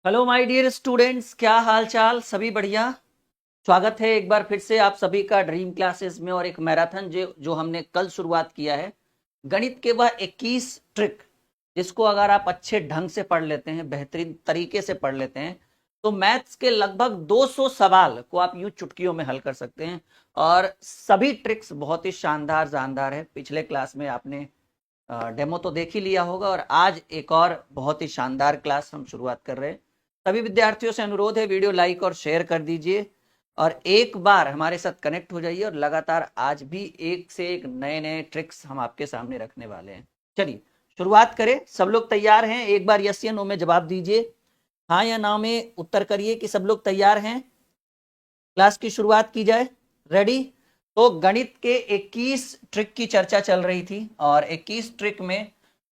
Hello my dear students, क्या हाल चाल? सभी बढ़िया। स्वागत है एक बार फिर से आप सभी का ड्रीम क्लासेस में और एक मैराथन जो हमने कल शुरुआत किया है। गणित के वह 21 ट्रिक जिसको अगर आप अच्छे ढंग से पढ़ लेते हैं, बेहतरीन तरीके से पढ़ लेते हैं, तो मैथ्स के लगभग 200 सवाल को आप यूं चुटकियों में हल कर सकते हैं। और सभी ट्रिक्स बहुत ही शानदार जानदार है। पिछले क्लास में आपने डेमो तो देख ही लिया होगा और आज एक और बहुत ही शानदार क्लास हम शुरुआत कर रहे हैं। सभी विद्यार्थियों से अनुरोध है, वीडियो लाइक और शेयर कर दीजिए और एक बार हमारे साथ कनेक्ट हो जाइए। और लगातार आज भी एक से एक नए नए ट्रिक्स हम आपके सामने रखने वाले हैं। चलिए शुरुआत करें। सब लोग तैयार हैं? एक बार यस या नो में जवाब दीजिए, हाँ या ना में उत्तर करिए कि सब लोग तैयार हैं। क्लास की शुरुआत की जाए। रेडी? तो गणित के 21 ट्रिक की चर्चा चल रही थी और 21 ट्रिक में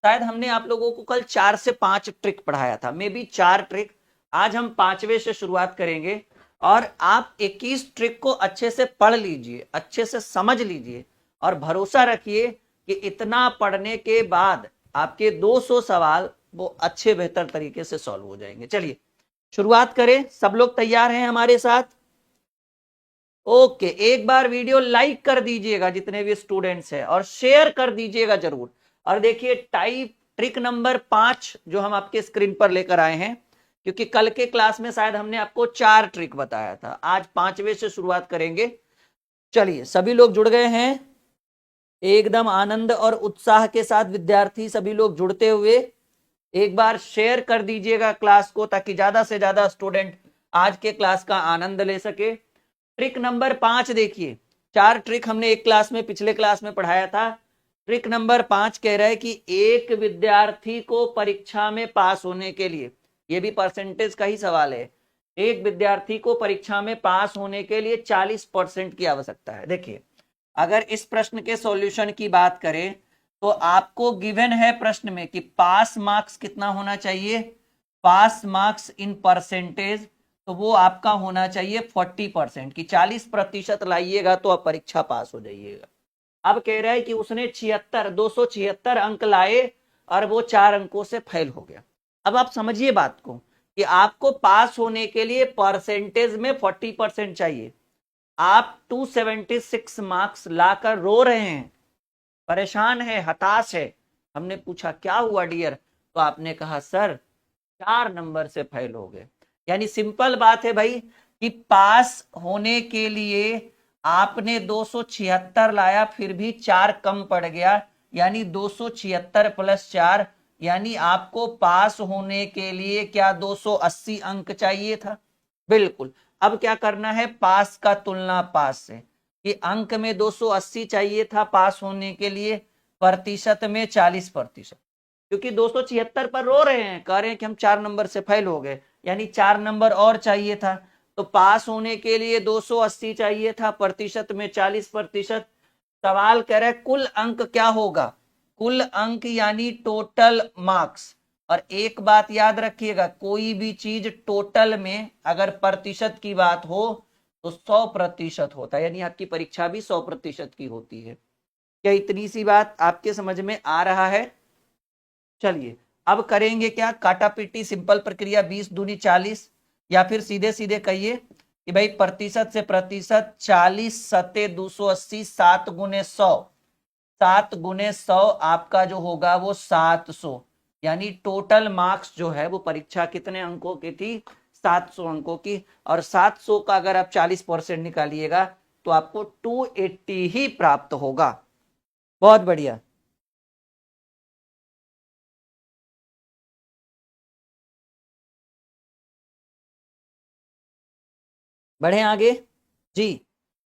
शायद हमने आप लोगों को कल 4 से 5 ट्रिक पढ़ाया था, मे बी 4 ट्रिक। आज हम 5वें से शुरुआत करेंगे और आप 21 ट्रिक को अच्छे से पढ़ लीजिए, अच्छे से समझ लीजिए और भरोसा रखिए कि इतना पढ़ने के बाद आपके 200 सवाल वो अच्छे बेहतर तरीके से सॉल्व हो जाएंगे। चलिए शुरुआत करें। सब लोग तैयार हैं हमारे साथ? ओके, एक बार वीडियो लाइक कर दीजिएगा जितने भी स्टूडेंट्स हैं और शेयर कर दीजिएगा जरूर। और देखिए टाइप ट्रिक नंबर 5 जो हम आपके स्क्रीन पर लेकर आए हैं, क्योंकि कल के क्लास में शायद हमने आपको 4 ट्रिक बताया था, आज 5वें से शुरुआत करेंगे। चलिए सभी लोग जुड़ गए हैं? एकदम आनंद और उत्साह के साथ विद्यार्थी सभी लोग जुड़ते हुए एक बार शेयर कर दीजिएगा क्लास को, ताकि ज्यादा से ज्यादा स्टूडेंट आज के क्लास का आनंद ले सके। ट्रिक नंबर 5 देखिए, 4 ट्रिक हमने एक क्लास में, पिछले क्लास में पढ़ाया था। ट्रिक नंबर 5 कह रहा है कि एक विद्यार्थी को परीक्षा में पास होने के लिए, यह भी परसेंटेज का ही सवाल है, एक विद्यार्थी को परीक्षा में पास होने के लिए 40% की आवश्यकता है। देखिए अगर इस प्रश्न के सॉल्यूशन की बात करें तो आपको गिवन है प्रश्न में कि पास मार्क्स कितना होना चाहिए, पास मार्क्स इन परसेंटेज, तो वो आपका होना चाहिए 40%। की 40% लाइएगा तो आप परीक्षा पास हो जाइएगा। अब कह रहा है कि उसने 276 अंक लाए और वो 4 अंकों से फेल हो गया। अब आप समझिए बात को कि आपको पास होने के लिए परसेंटेज में 40% चाहिए। आप 276 मार्क्स लाकर रो रहे हैं, परेशान है, हताश है। हमने पूछा क्या हुआ डियर, तो आपने कहा सर 4 नंबर से फेल हो गए। यानी सिंपल बात है भाई कि पास होने के लिए आपने 276 लाया, फिर भी 4 कम पड़ गया, यानी 276 प्लस 4, यानी आपको पास होने के लिए क्या 280 अंक चाहिए था? बिल्कुल। अब क्या करना है, पास का तुलना पास से, कि अंक में 280 चाहिए था पास होने के लिए, प्रतिशत में 40%। क्योंकि 276 पर रो रहे हैं, कह रहे हैं कि हम 4 नंबर से फेल हो गए, यानी 4 नंबर और चाहिए था। तो पास होने के लिए 280 चाहिए था, प्रतिशत में 40%। सवाल कह रहा है कुल अंक क्या होगा, कुल अंक यानी टोटल मार्क्स। और एक बात याद रखिएगा, कोई भी चीज टोटल में अगर प्रतिशत की बात हो तो 100% होता है, यानी आपकी परीक्षा भी 100% की होती है। क्या इतनी सी बात आपके समझ में आ रहा है? चलिए अब करेंगे क्या, काटा पीटी सिंपल प्रक्रिया, 20 दूनी 40, या फिर सीधे सीधे कहिए कि भाई प्रतिशत से प्रतिशत, 40 सत्ते 280, 7 गुने 100, 7 गुने 100 आपका जो होगा वो 700। यानी टोटल मार्क्स जो है वो परीक्षा कितने अंकों की थी? 700 अंकों की। और 700 का अगर आप 40% निकालिएगा तो आपको 280 ही प्राप्त होगा। बहुत बढ़िया। बढ़े आगे जी।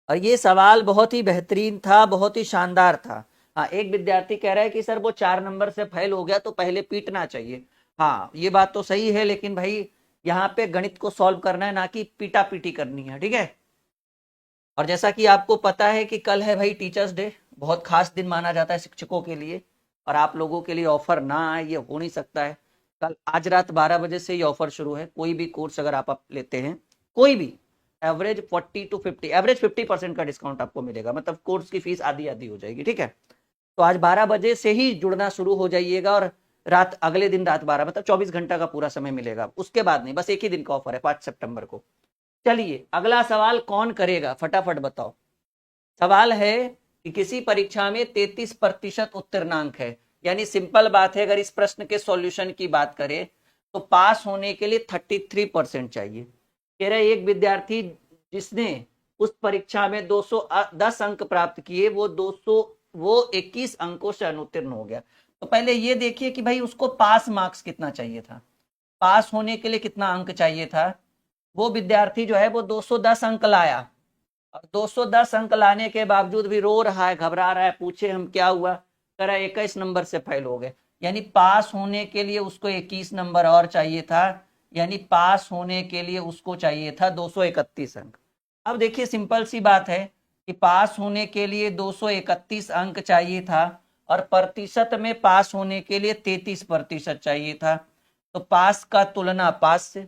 और ये सवाल बहुत ही बेहतरीन था, बहुत ही शानदार था। हाँ, एक विद्यार्थी कह रहा है कि सर वो 4 नंबर से फेल हो गया तो पहले पीटना चाहिए। हाँ ये बात तो सही है, लेकिन भाई यहाँ पे गणित को सॉल्व करना है, ना कि पीटा पीटी करनी है, ठीक है। और जैसा कि आपको पता है कि कल है भाई टीचर्स डे, बहुत खास दिन माना जाता है शिक्षकों के लिए, और आप लोगों के लिए ऑफर ना आए ये हो नहीं सकता है। कल आज रात 12 बजे से ये ऑफर शुरू है। कोई भी कोर्स अगर आप लेते हैं, कोई भी, एवरेज 40 to 50, एवरेज 50% का डिस्काउंट आपको मिलेगा, मतलब कोर्स की फीस आधी आधी हो जाएगी, ठीक है। तो आज 12 बजे से ही जुड़ना शुरू हो जाइएगा और रात अगले दिन रात 12, मतलब 24 घंटा का पूरा समय मिलेगा, उसके बाद नहीं, बस एक ही दिन का ऑफर है 5 सितंबर को। चलिए अगला सवाल कौन करेगा, फटाफट बताओ। सवाल है कि किसी परीक्षा में 33% उत्तीर्णांक है, यानी सिंपल बात है, अगर इस प्रश्न के सॉल्यूशन की बात करें तो पास होने के लिए 33% चाहिए। कह रहे एक विद्यार्थी जिसने उस परीक्षा में 210 अंक प्राप्त किए, वो 21 अंकों से अनुत्तीर्ण हो गया। तो पहले ये देखिए कि भाई उसको पास मार्क्स कितना चाहिए था, पास होने के लिए कितना अंक चाहिए था। वो विद्यार्थी जो है वो 210 अंक लाया, और 210 अंक लाने के बावजूद भी रो रहा है, घबरा रहा है, पूछे हम क्या हुआ, कह रहा है 21 नंबर से फेल हो गए। यानी पास होने के लिए उसको 21 नंबर और चाहिए था, यानी पास होने के लिए उसको चाहिए था 231 अंक। अब देखिए सिंपल सी बात है कि पास होने के लिए 231 अंक चाहिए था, और प्रतिशत में पास होने के लिए 33% चाहिए था। तो पास का तुलना पास से,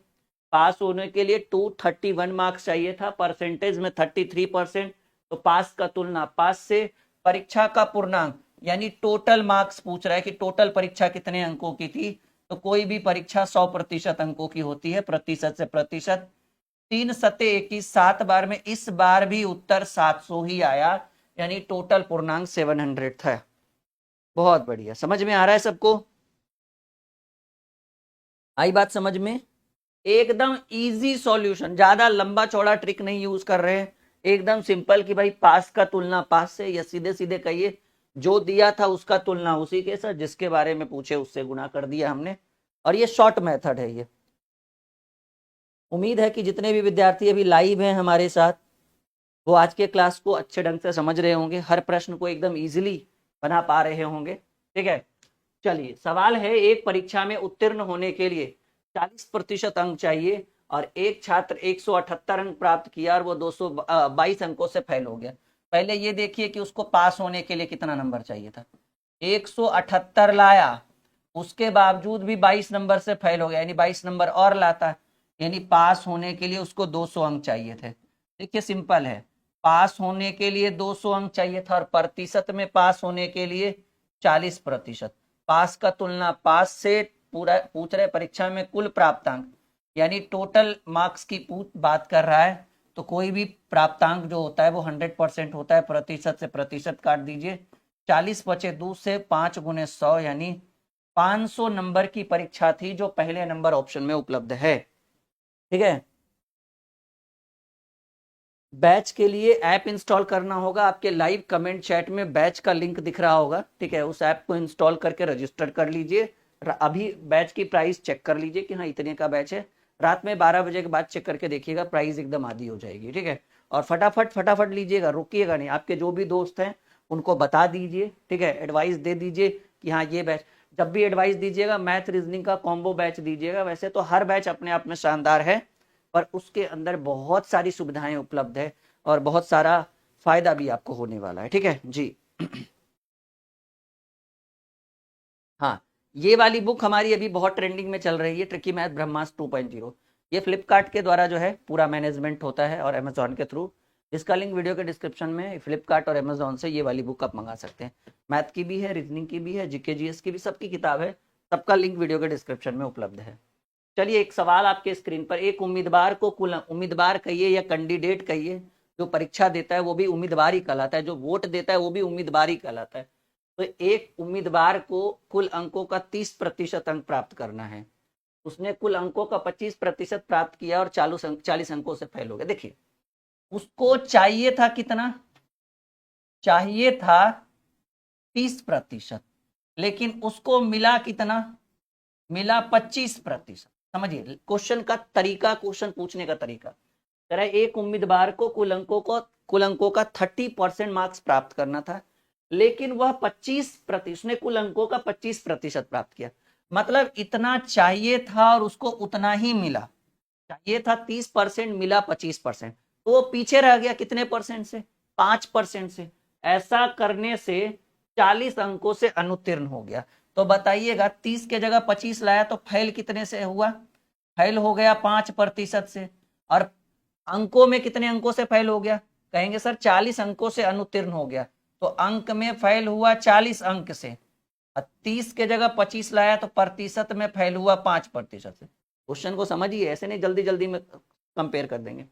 पास होने के लिए 231 मार्क्स चाहिए था, परसेंटेज में 33%, तो पास का तुलना पास से। परीक्षा का पूर्णांक यानी टोटल मार्क्स पूछ रहा है कि टोटल परीक्षा कितने अंकों की थी, तो कोई भी परीक्षा 100% अंकों की होती है, प्रतिशत से प्रतिशत। 3 सत्ते 21, 7 बार में इस बार भी उत्तर 700 ही आया, यानी टोटल पूर्णांक 700 था। बहुत बढ़िया, समझ में आ रहा है सबको, आई बात समझ में। एकदम इजी सॉल्यूशन, ज्यादा लंबा चौड़ा ट्रिक नहीं यूज कर रहे हैं, एकदम सिंपल कि भाई पास का तुलना पास से, या सीधे सीधे कहिए जो दिया था उसका तुलना उसी के साथ, जिसके बारे में पूछे उससे गुना कर दिया हमने। और ये शॉर्ट मेथड है ये। उम्मीद है कि जितने भी विद्यार्थी अभी लाइव हैं हमारे साथ, वो आज के क्लास को अच्छे ढंग से समझ रहे होंगे, हर प्रश्न को एकदम इजीली बना पा रहे होंगे। ठीक है, चलिए सवाल है, एक परीक्षा में उत्तीर्ण होने के लिए 40% अंक चाहिए, और एक छात्र 178 अंक प्राप्त किया और वो 222 अंकों से फेल हो गया। पहले ये देखिए कि उसको पास होने के लिए कितना नंबर चाहिए था। 178 लाया, उसके बावजूद भी 22 नंबर से फेल हो गया, यानी 22 नंबर और लाता, यानी पास होने के लिए उसको 200 अंक चाहिए थे। देखिए सिंपल है, पास होने के लिए 200 अंक चाहिए था, और प्रतिशत में पास होने के लिए 40%। पास का तुलना पास से, पूरा पूछ रहे परीक्षा में कुल प्राप्तांक, यानी टोटल मार्क्स की बात कर रहा है, तो कोई भी प्राप्तांक जो होता है वो 100% होता है, प्रतिशत से प्रतिशत काट दीजिए, 40 बचे 2 से, 5 गुने 100, यानी 500 नंबर की परीक्षा थी, जो पहले नंबर ऑप्शन में उपलब्ध है। ठीक है, बैच के लिए ऐप इंस्टॉल करना होगा, आपके लाइव कमेंट चैट में बैच का लिंक दिख रहा होगा। ठीक है, उस ऐप को इंस्टॉल करके रजिस्टर कर लीजिए। अभी बैच की प्राइस चेक कर लीजिए कि हाँ इतने का बैच है, रात में 12 बजे के बाद चेक करके देखिएगा, प्राइस एकदम आधी हो जाएगी। ठीक है, और फटाफट फटाफट लीजिएगा, रुकिएगा नहीं, आपके जो भी दोस्त हैं उनको बता दीजिए। ठीक है, एडवाइस दे दीजिए कि हाँ ये बैच, जब भी एडवाइस दीजिएगा मैथ रीजनिंग का कॉम्बो बैच दीजिएगा। वैसे तो हर बैच अपने आप में शानदार है, पर उसके अंदर बहुत सारी सुविधाएं उपलब्ध है, और बहुत सारा फायदा भी आपको होने वाला है। ठीक है जी। हाँ, ये वाली बुक हमारी अभी बहुत ट्रेंडिंग में चल रही है, ट्रिकी मैथ ब्रह्मास्त्र 2.0। ये फ्लिपकार्ट के द्वारा जो है पूरा मैनेजमेंट होता है, और अमेजोन के थ्रू। इसका लिंक वीडियो के डिस्क्रिप्शन में, फ्लिपकार्ट और अमेजोन से ये वाली बुक आप मंगा सकते हैं। मैथ की भी है, रीजनिंग की भी है, जीके जीएस की भी, सबकी किताब है, सबका लिंक वीडियो के डिस्क्रिप्शन में उपलब्ध है। चलिए एक सवाल आपके स्क्रीन पर, एक उम्मीदवार को कुल उम्मीदवार कहिए या कैंडिडेट कहिए, जो परीक्षा देता है वो भी उम्मीदवार ही कहलाता है, जो वोट देता है वो भी उम्मीदवार ही कहलाता है। तो एक उम्मीदवार को कुल अंकों का 30% अंक प्राप्त करना है, उसने कुल अंकों का 25% प्राप्त किया और 40 अंकों से फेल हो गया। देखिए उसको चाहिए था कितना, चाहिए था 30%, लेकिन उसको मिला कितना, मिला 25%। समझिए क्वेश्चन का तरीका, क्वेश्चन पूछने का तरीका। तरह एक उम्मीदवार को कुल अंकों का 30% मार्क्स प्राप्त करना था, लेकिन वह 25%, उसने कुल अंकों का 25% प्राप्त किया, मतलब इतना चाहिए था और उसको उतना ही मिला। चाहिए था 30%, मिला 25%, तो वो पीछे रह गया कितने परसेंट से, 5% से। ऐसा करने से 40 अंकों से अनुत्तीर्ण हो गया। तो बताइएगा 30 के जगह 25 लाया तो फेल कितने से हुआ, फेल हो गया 5% से। और अंकों में कितने अंकों से फेल हो गया, कहेंगे सर 40 अंकों से अनुत्तीर्ण हो गया, तो अंक में फेल हुआ 40 अंक से। 30 के जगह 25 लाया तो प्रतिशत में फेल हुआ 5% से। क्वेश्चन को समझिए, ऐसे नहीं जल्दी जल्दी में कंपेयर कर देंगे।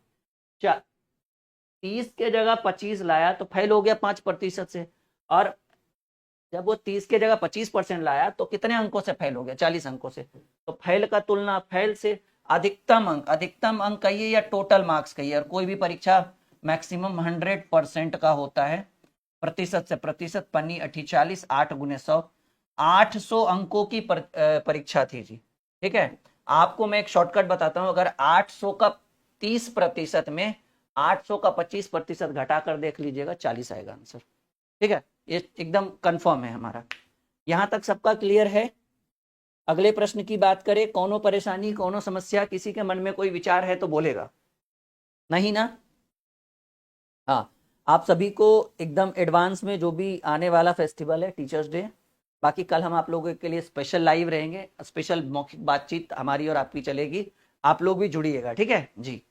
30 के जगह 25 लाया तो फेल हो गया 5% से, और जब वो 30 के जगह 25% लाया तो कितने अंकों से फेल हो गया? 40 अंकों से। तो फेल का तुलना फेल से अधिकतम अंक कहिए या टोटल मार्क्स कहिए, और कोई भी परीक्षा मैक्सिमम 100% का होता है। प्रतिशत से प्रतिशत, पन्नी 48, 8 गुने 100, 800 अंकों की परीक्षा थी जी। ठीक है, आपको मैं एक शॉर्टकट बताता हूं, अगर 800 का 30% में 800 का 25% घटाकर देख लीजिएगा, 40 आएगा आंसर। ठीक है, ये एकदम कंफर्म है हमारा। यहां तक सबका क्लियर है? अगले प्रश्न की बात करें, कौनो परेशानी, कौनो समस्या, किसी के मन में कोई विचार है तो बोलेगा, नहीं ना? हाँ, आप सभी को एकदम एडवांस में जो भी आने वाला फेस्टिवल है टीचर्स डे, बाकी कल हम आप लोगों के लिए स्पेशल लाइव रहेंगे, स्पेशल मौखिक बातचीत हमारी और आपकी चलेगी, आप लोग भी जुड़िएगा। ठीक है जी,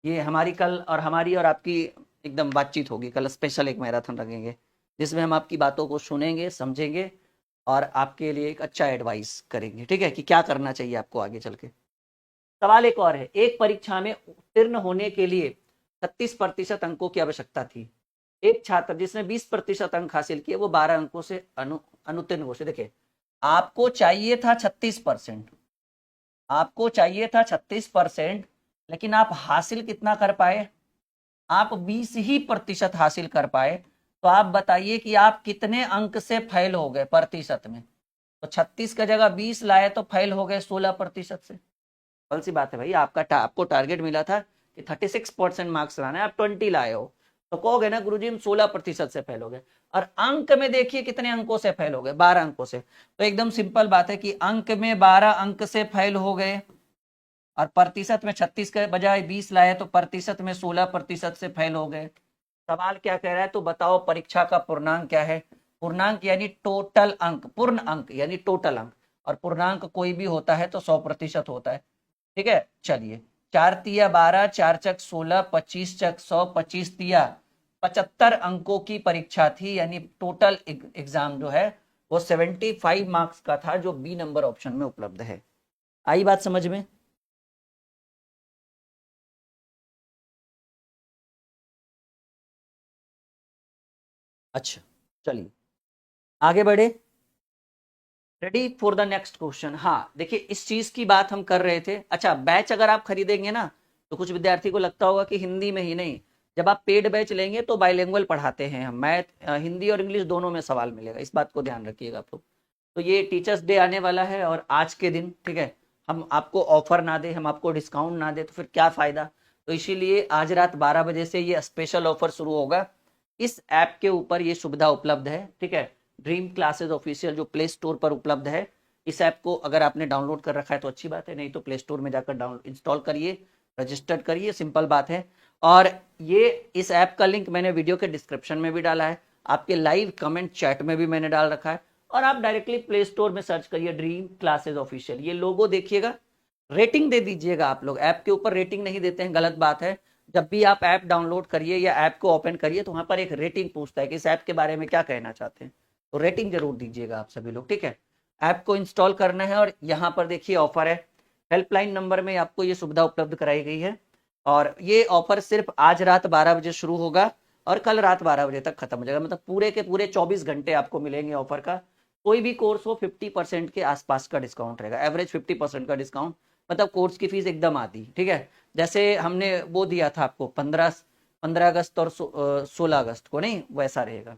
ये हमारी कल और हमारी और आपकी एकदम बातचीत होगी। कल स्पेशल एक मैराथन रखेंगे जिसमें हम आपकी बातों को सुनेंगे, समझेंगे और आपके लिए एक अच्छा एडवाइस करेंगे। ठीक है, कि क्या करना चाहिए आपको आगे चल के। सवाल एक और है, एक परीक्षा में उत्तीर्ण होने के लिए 36% अंकों की आवश्यकता थी। एक छात्र जिसने 20% अंक हासिल किए वो 12 अंकों से अनुत्तीर्ण घोषित। देखिए, आपको चाहिए था 36%, आपको चाहिए था 36%, लेकिन आप हासिल कितना कर पाए? आप 20% हासिल कर पाए। तो आप बताइए कि आप कितने अंक से फेल हो गए प्रतिशत में? तो 36 की जगह 20 लाए तो फेल हो गए 16% से। कौन सी बात है भाई, आपको टारगेट मिला था कि 36% मार्क्स लाना है, आप 20 लाए हो, तो कहोगे ना गुरुजी हम 16% से फेल हो गए। और अंक में देखिए कितने अंकों से फेल हो गए, 12 अंकों से। तो एकदम सिंपल बात है कि अंक में 12 अंक से फेल हो गए, और प्रतिशत में 36 के बजाय 20 लाए तो प्रतिशत में 16% से फेल हो गए। सवाल क्या कह रहा है? तो बताओ परीक्षा का पूर्णांक क्या है? पूर्णांक यानी टोटल अंक, पूर्ण अंक यानी टोटल अंक, और पूर्णांक कोई भी होता है तो 100% होता है। ठीक है, चलिए, 4 तिया 12, 4 चक 16, 25 चक 100, 25 तिया 75 अंकों की परीक्षा थी, यानी टोटल एग्जाम जो है वो 75 मार्क्स का था, जो बी नंबर ऑप्शन में उपलब्ध है। आई बात समझ में? अच्छा, चलिए आगे बढ़े। Ready for the next question. हाँ देखिए, इस चीज की बात हम कर रहे थे। अच्छा, बैच अगर आप खरीदेंगे ना, तो कुछ विद्यार्थी को लगता होगा कि हिंदी में ही नहीं, जब आप पेड बैच लेंगे तो बाइलिंगुअल पढ़ाते हैं हम, मैथ हिंदी और इंग्लिश दोनों में सवाल मिलेगा, इस बात को ध्यान रखिएगा आप लोग। तो ये टीचर्स डे आने वाला है और आज के दिन, ठीक है, हम आपको ऑफर ना दे, हम आपको डिस्काउंट ना दे तो फिर क्या फायदा। तो इसीलिए आज रात 12 बजे से ये स्पेशल ऑफर शुरू होगा। इस ऐप के ऊपर ये सुविधा उपलब्ध है। ठीक है, ड्रीम क्लासेस ऑफिशियल जो प्ले स्टोर पर उपलब्ध है, इस ऐप को अगर आपने डाउनलोड कर रखा है तो अच्छी बात है, नहीं तो प्ले स्टोर में जाकर डाउन इंस्टॉल करिए, रजिस्टर्ड करिए, सिंपल बात है। और ये इस ऐप का लिंक मैंने वीडियो के डिस्क्रिप्शन में भी डाला है, आपके लाइव कमेंट चैट में भी मैंने डाल रखा है, और आप डायरेक्टली प्ले स्टोर में सर्च करिए ड्रीम क्लासेस ऑफिशियल, ये लोगो देखिएगा, रेटिंग दे दीजिएगा। आप लोग ऐप के ऊपर रेटिंग नहीं देते हैं, गलत बात है। जब भी आप ऐप डाउनलोड करिए या ऐप को ओपन करिए तो वहां पर एक रेटिंग पूछता है कि इस ऐप के बारे में क्या कहना चाहते हैं, तो रेटिंग जरूर दीजिएगा आप सभी लोग। ठीक है, ऐप को इंस्टॉल करना है, और यहाँ पर देखिए ऑफर है, हेल्पलाइन नंबर में आपको ये सुविधा उपलब्ध कराई गई है, और ये ऑफर सिर्फ आज रात 12 बजे शुरू होगा और कल रात 12 बजे तक खत्म हो जाएगा, मतलब पूरे के पूरे 24 घंटे आपको मिलेंगे ऑफर का। कोई भी कोर्स हो 50% के आसपास का डिस्काउंट रहेगा, एवरेज 50% का डिस्काउंट, मतलब कोर्स की फीस एकदम आधी। ठीक है, जैसे हमने वो दिया था आपको 15 अगस्त और 16 अगस्त को, नहीं वैसा रहेगा।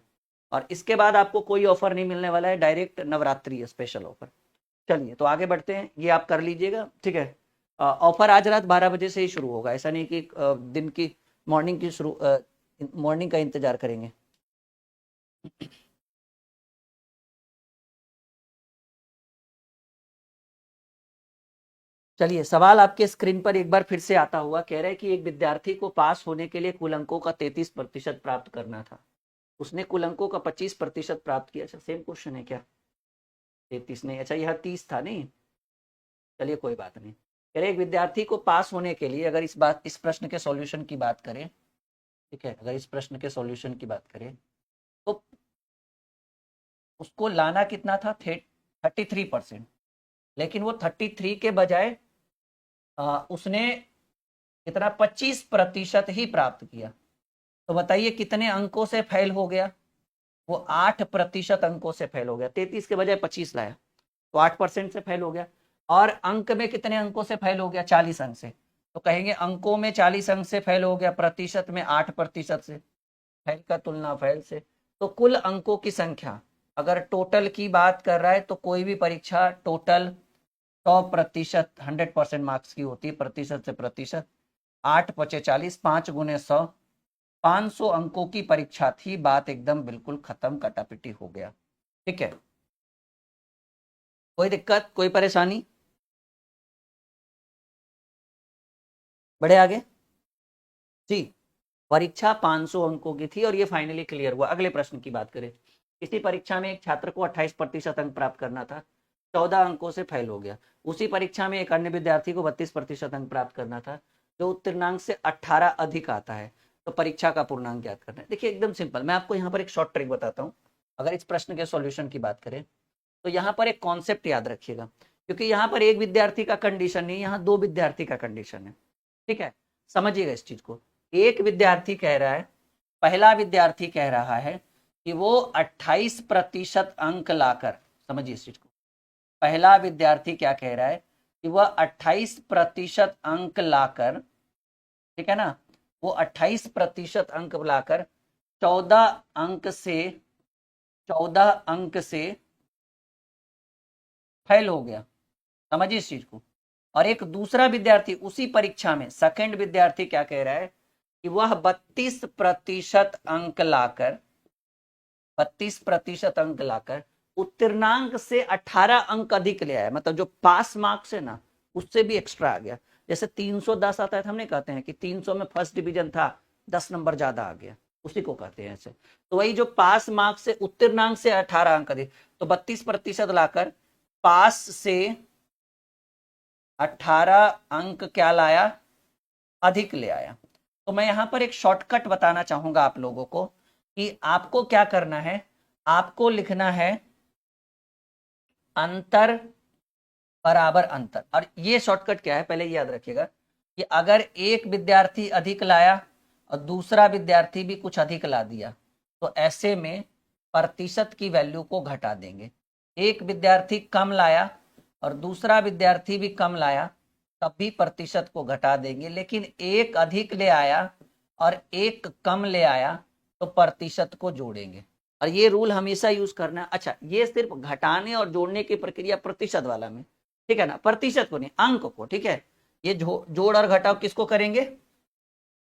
और इसके बाद आपको कोई ऑफर नहीं मिलने वाला है, डायरेक्ट नवरात्रि स्पेशल ऑफर। चलिए तो आगे बढ़ते हैं, ये आप कर लीजिएगा। ठीक है, ऑफर आज रात 12 बजे से ही शुरू होगा, ऐसा नहीं कि दिन की मॉर्निंग की शुरू मॉर्निंग का इंतजार करेंगे। चलिए, सवाल आपके स्क्रीन पर एक बार फिर से आता हुआ, कह रहे हैं कि एक विद्यार्थी को पास होने के लिए कुल अंकों का 33% प्राप्त करना था, उसने कुल अंकों का 25% प्राप्त किया। अच्छा, सेम क्वेश्चन है क्या? 33 नहीं, अच्छा यह 30 था, नहीं चलिए कोई बात नहीं। कह रहे एक विद्यार्थी को पास होने के लिए, अगर इस प्रश्न के सॉल्यूशन की बात करें, ठीक है, अगर इस प्रश्न के सॉल्यूशन की बात करें तो उसको लाना कितना था, 33%, लेकिन वो 33 के बजाय उसने कितना 25% ही प्राप्त किया। तो बताइए कितने अंकों से फेल हो गया, वो 8% अंकों से फेल हो गया। 33 के बजाय 25 लाया तो 8% से फेल हो गया। और अंक में कितने अंकों से फेल हो गया, 40 अंक से। तो कहेंगे अंकों में 40 अंक से फेल हो गया, प्रतिशत में 8% से। फेल का तुलना फेल से। तो कुल अंकों की संख्या, अगर टोटल की बात कर रहा है तो कोई भी परीक्षा टोटल 100%, 100% मार्क्स की होती है, प्रतिशत से प्रतिशत। 8×5 = 40, 5×100, 500 अंकों की परीक्षा थी। बात एकदम बिल्कुल खत्म, कटापिटी हो गया। ठीक है, कोई दिक्कत, कोई परेशानी? बढ़े आगे जी। परीक्षा 500 अंकों की थी और ये फाइनली क्लियर हुआ। अगले प्रश्न की बात करें। इसी परीक्षा में एक छात्र को 28% अंक प्राप्त करना था, 14 अंकों से फेल हो गया। उसी परीक्षा में एक अन्य विद्यार्थी को 32% अंक प्राप्त करना था, जो उत्तीर्णांक से 18 अधिक आता है। तो परीक्षा का पूर्णांक ज्ञात करना है। देखिए एकदम सिंपल, मैं आपको यहाँ पर एक शॉर्ट ट्रिक बताता हूँ। अगर इस प्रश्न के सॉल्यूशन की बात करें तो यहाँ पर एक कॉन्सेप्ट याद रखिएगा, क्योंकि यहाँ पर एक विद्यार्थी का कंडीशन नहीं, यहाँ दो विद्यार्थी का कंडीशन है। ठीक है, समझिएगा इस चीज को। एक विद्यार्थी कह रहा है, पहला विद्यार्थी कह रहा है कि वो 28% अंक लाकर, समझिए इस चीज को, पहला विद्यार्थी क्या कह रहा है कि वह 28% अंक लाकर, ठीक है ना, वो 28% अंक लाकर 14 अंक से 14 अंक से फेल हो गया। समझिए इस चीज को। और एक दूसरा विद्यार्थी उसी परीक्षा में, सेकंड विद्यार्थी क्या कह रहा है कि वह 32% अंक लाकर 32% अंक लाकर उत्तीर्णांक से 18 अंक अधिक ले आया। मतलब जो पास मार्क्स है ना, उससे भी एक्स्ट्रा आ गया। जैसे 310 आता है, हमने कहते हैं कि 300 में फर्स्ट डिवीजन था, 10 नंबर ज्यादा आ गया, उसी को कहते हैं ऐसे। तो वही जो पास मार्क्स से उत्तीर्णांक से 18 अंक अधिक, तो 32% लाकर पास से 18 अंक क्या लाया, अधिक ले आया। तो मैं यहां पर एक शॉर्टकट बताना चाहूंगा आप लोगों को कि आपको क्या करना है। आपको लिखना है अंतर बराबर अंतर। और ये शॉर्टकट क्या है, पहले याद रखिएगा कि अगर एक विद्यार्थी अधिक लाया और दूसरा विद्यार्थी भी कुछ अधिक ला दिया, तो ऐसे में प्रतिशत की वैल्यू को घटा देंगे। एक विद्यार्थी कम लाया और दूसरा विद्यार्थी भी कम लाया, तब भी प्रतिशत को घटा देंगे। लेकिन एक अधिक ले आया और एक कम ले आया, तो प्रतिशत को जोड़ेंगे। और ये रूल हमेशा यूज करना है। अच्छा, ये सिर्फ घटाने और जोड़ने की प्रक्रिया प्रतिशत वाला में, ठीक है ना, प्रतिशत को नहीं, अंक को। ठीक है, ये जोड़ और घटाव किसको करेंगे,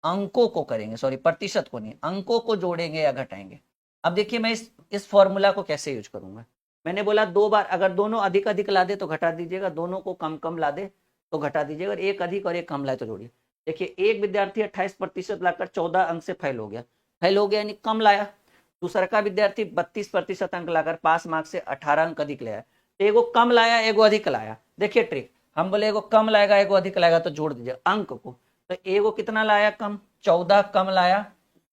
अंकों को करेंगे, सॉरी प्रतिशत को नहीं, अंकों को जोड़ेंगे या घटाएंगे। अब देखिए मैं इस फॉर्मूला को कैसे यूज करूंगा। मैंने बोला 2 बार, अगर दोनों अधिक अधिक ला दे तो घटा दीजिएगा, दोनों को कम कम ला दे तो घटा दीजिएगा, और एक अधिक और एक कम लाए तो जोड़िए। देखिए एक विद्यार्थी 28% लाकर 14 अंक से फेल हो गया, फेल हो गया यानी कम लाया। दूसरा का विद्यार्थी 32% अंक लाकर पास मार्क्स से 18 अंक अधिक लाया। तो एगो कम लाया, एगो अधिक लाया। देखिए ट्रिक, हम बोले एगो कम लाएगा एगो अधिक लाएगा तो जोड़ दीजिए अंक को। तो एगो कितना लाया, कम, 14 कम लाया,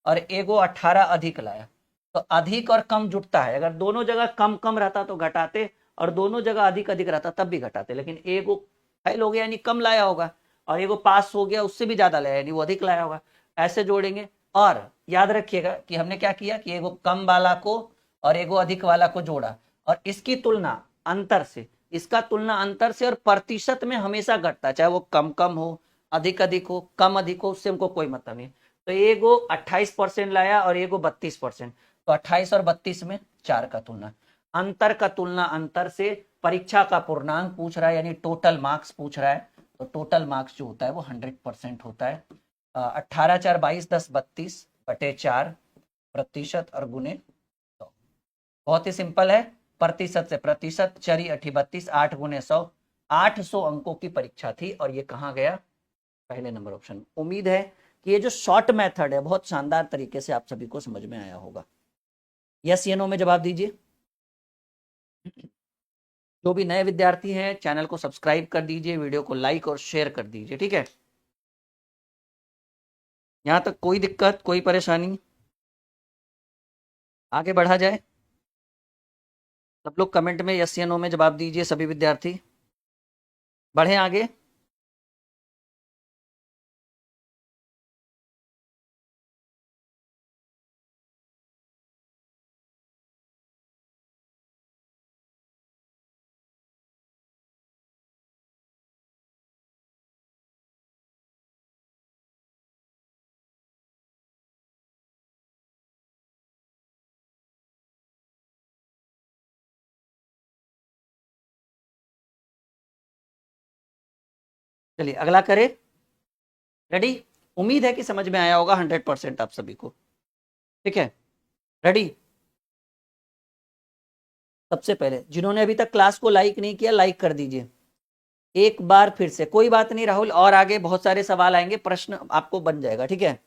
और एगो 18 अधिक लाया। तो अधिक और कम जुटता है। अगर दोनों जगह कम कम रहता तो घटाते, और दोनों जगह अधिक अधिक रहता तब भी घटाते। लेकिन एगो फेल हो गया यानी कम लाया होगा, और एगो पास हो गया उससे भी ज्यादा लाया यानी वो अधिक लाया होगा। ऐसे जोड़ेंगे। और याद रखिएगा कि हमने क्या किया कि एगो कम वाला को और एगो अधिक वाला को जोड़ा, और इसकी तुलना अंतर से, इसका तुलना अंतर से, और प्रतिशत में हमेशा घटता है, चाहे वो कम कम हो, अधिक अधिक हो, कम अधिक हो, उससे हमको कोई मतलब नहीं। तो एगो 28% लाया और एगो 32%, तो 28 और 32 में 4 का तुलना, अंतर का तुलना अंतर से। परीक्षा का पूर्णांक पूछ रहा है यानी टोटल मार्क्स पूछ रहा है, तो टोटल मार्क्स जो होता है वो 100% होता है। 18 4 22 10 32 बटे 4 प्रतिशत और गुने 100। बहुत ही सिंपल है। प्रतिशत से प्रतिशत, चरी 8 32, 8 गुने 100, 800 अंकों की परीक्षा थी, और ये कहाँ गया, पहले नंबर ऑप्शन। उम्मीद है कि ये जो शॉर्ट मेथड है बहुत शानदार तरीके से आप सभी को समझ में आया होगा। यस या नो में जवाब दीजिए। जो भी नए विद्यार्थी हैं चैनल को सब्सक्राइब कर दीजिए, वीडियो को लाइक और शेयर कर दीजिए। ठीक है, यहां तक कोई दिक्कत, कोई परेशानी, आगे बढ़ा जाए। सब लोग कमेंट में यस या नो में जवाब दीजिए सभी विद्यार्थी। बढ़े आगे। चलिए अगला करें। रेडी? उम्मीद है कि समझ में आया होगा 100% आप सभी को। ठीक है, रेडी? सबसे पहले जिन्होंने अभी तक क्लास को लाइक नहीं किया, लाइक कर दीजिए एक बार फिर से। कोई बात नहीं राहुल, और आगे बहुत सारे सवाल आएंगे, प्रश्न आपको बन जाएगा। ठीक है,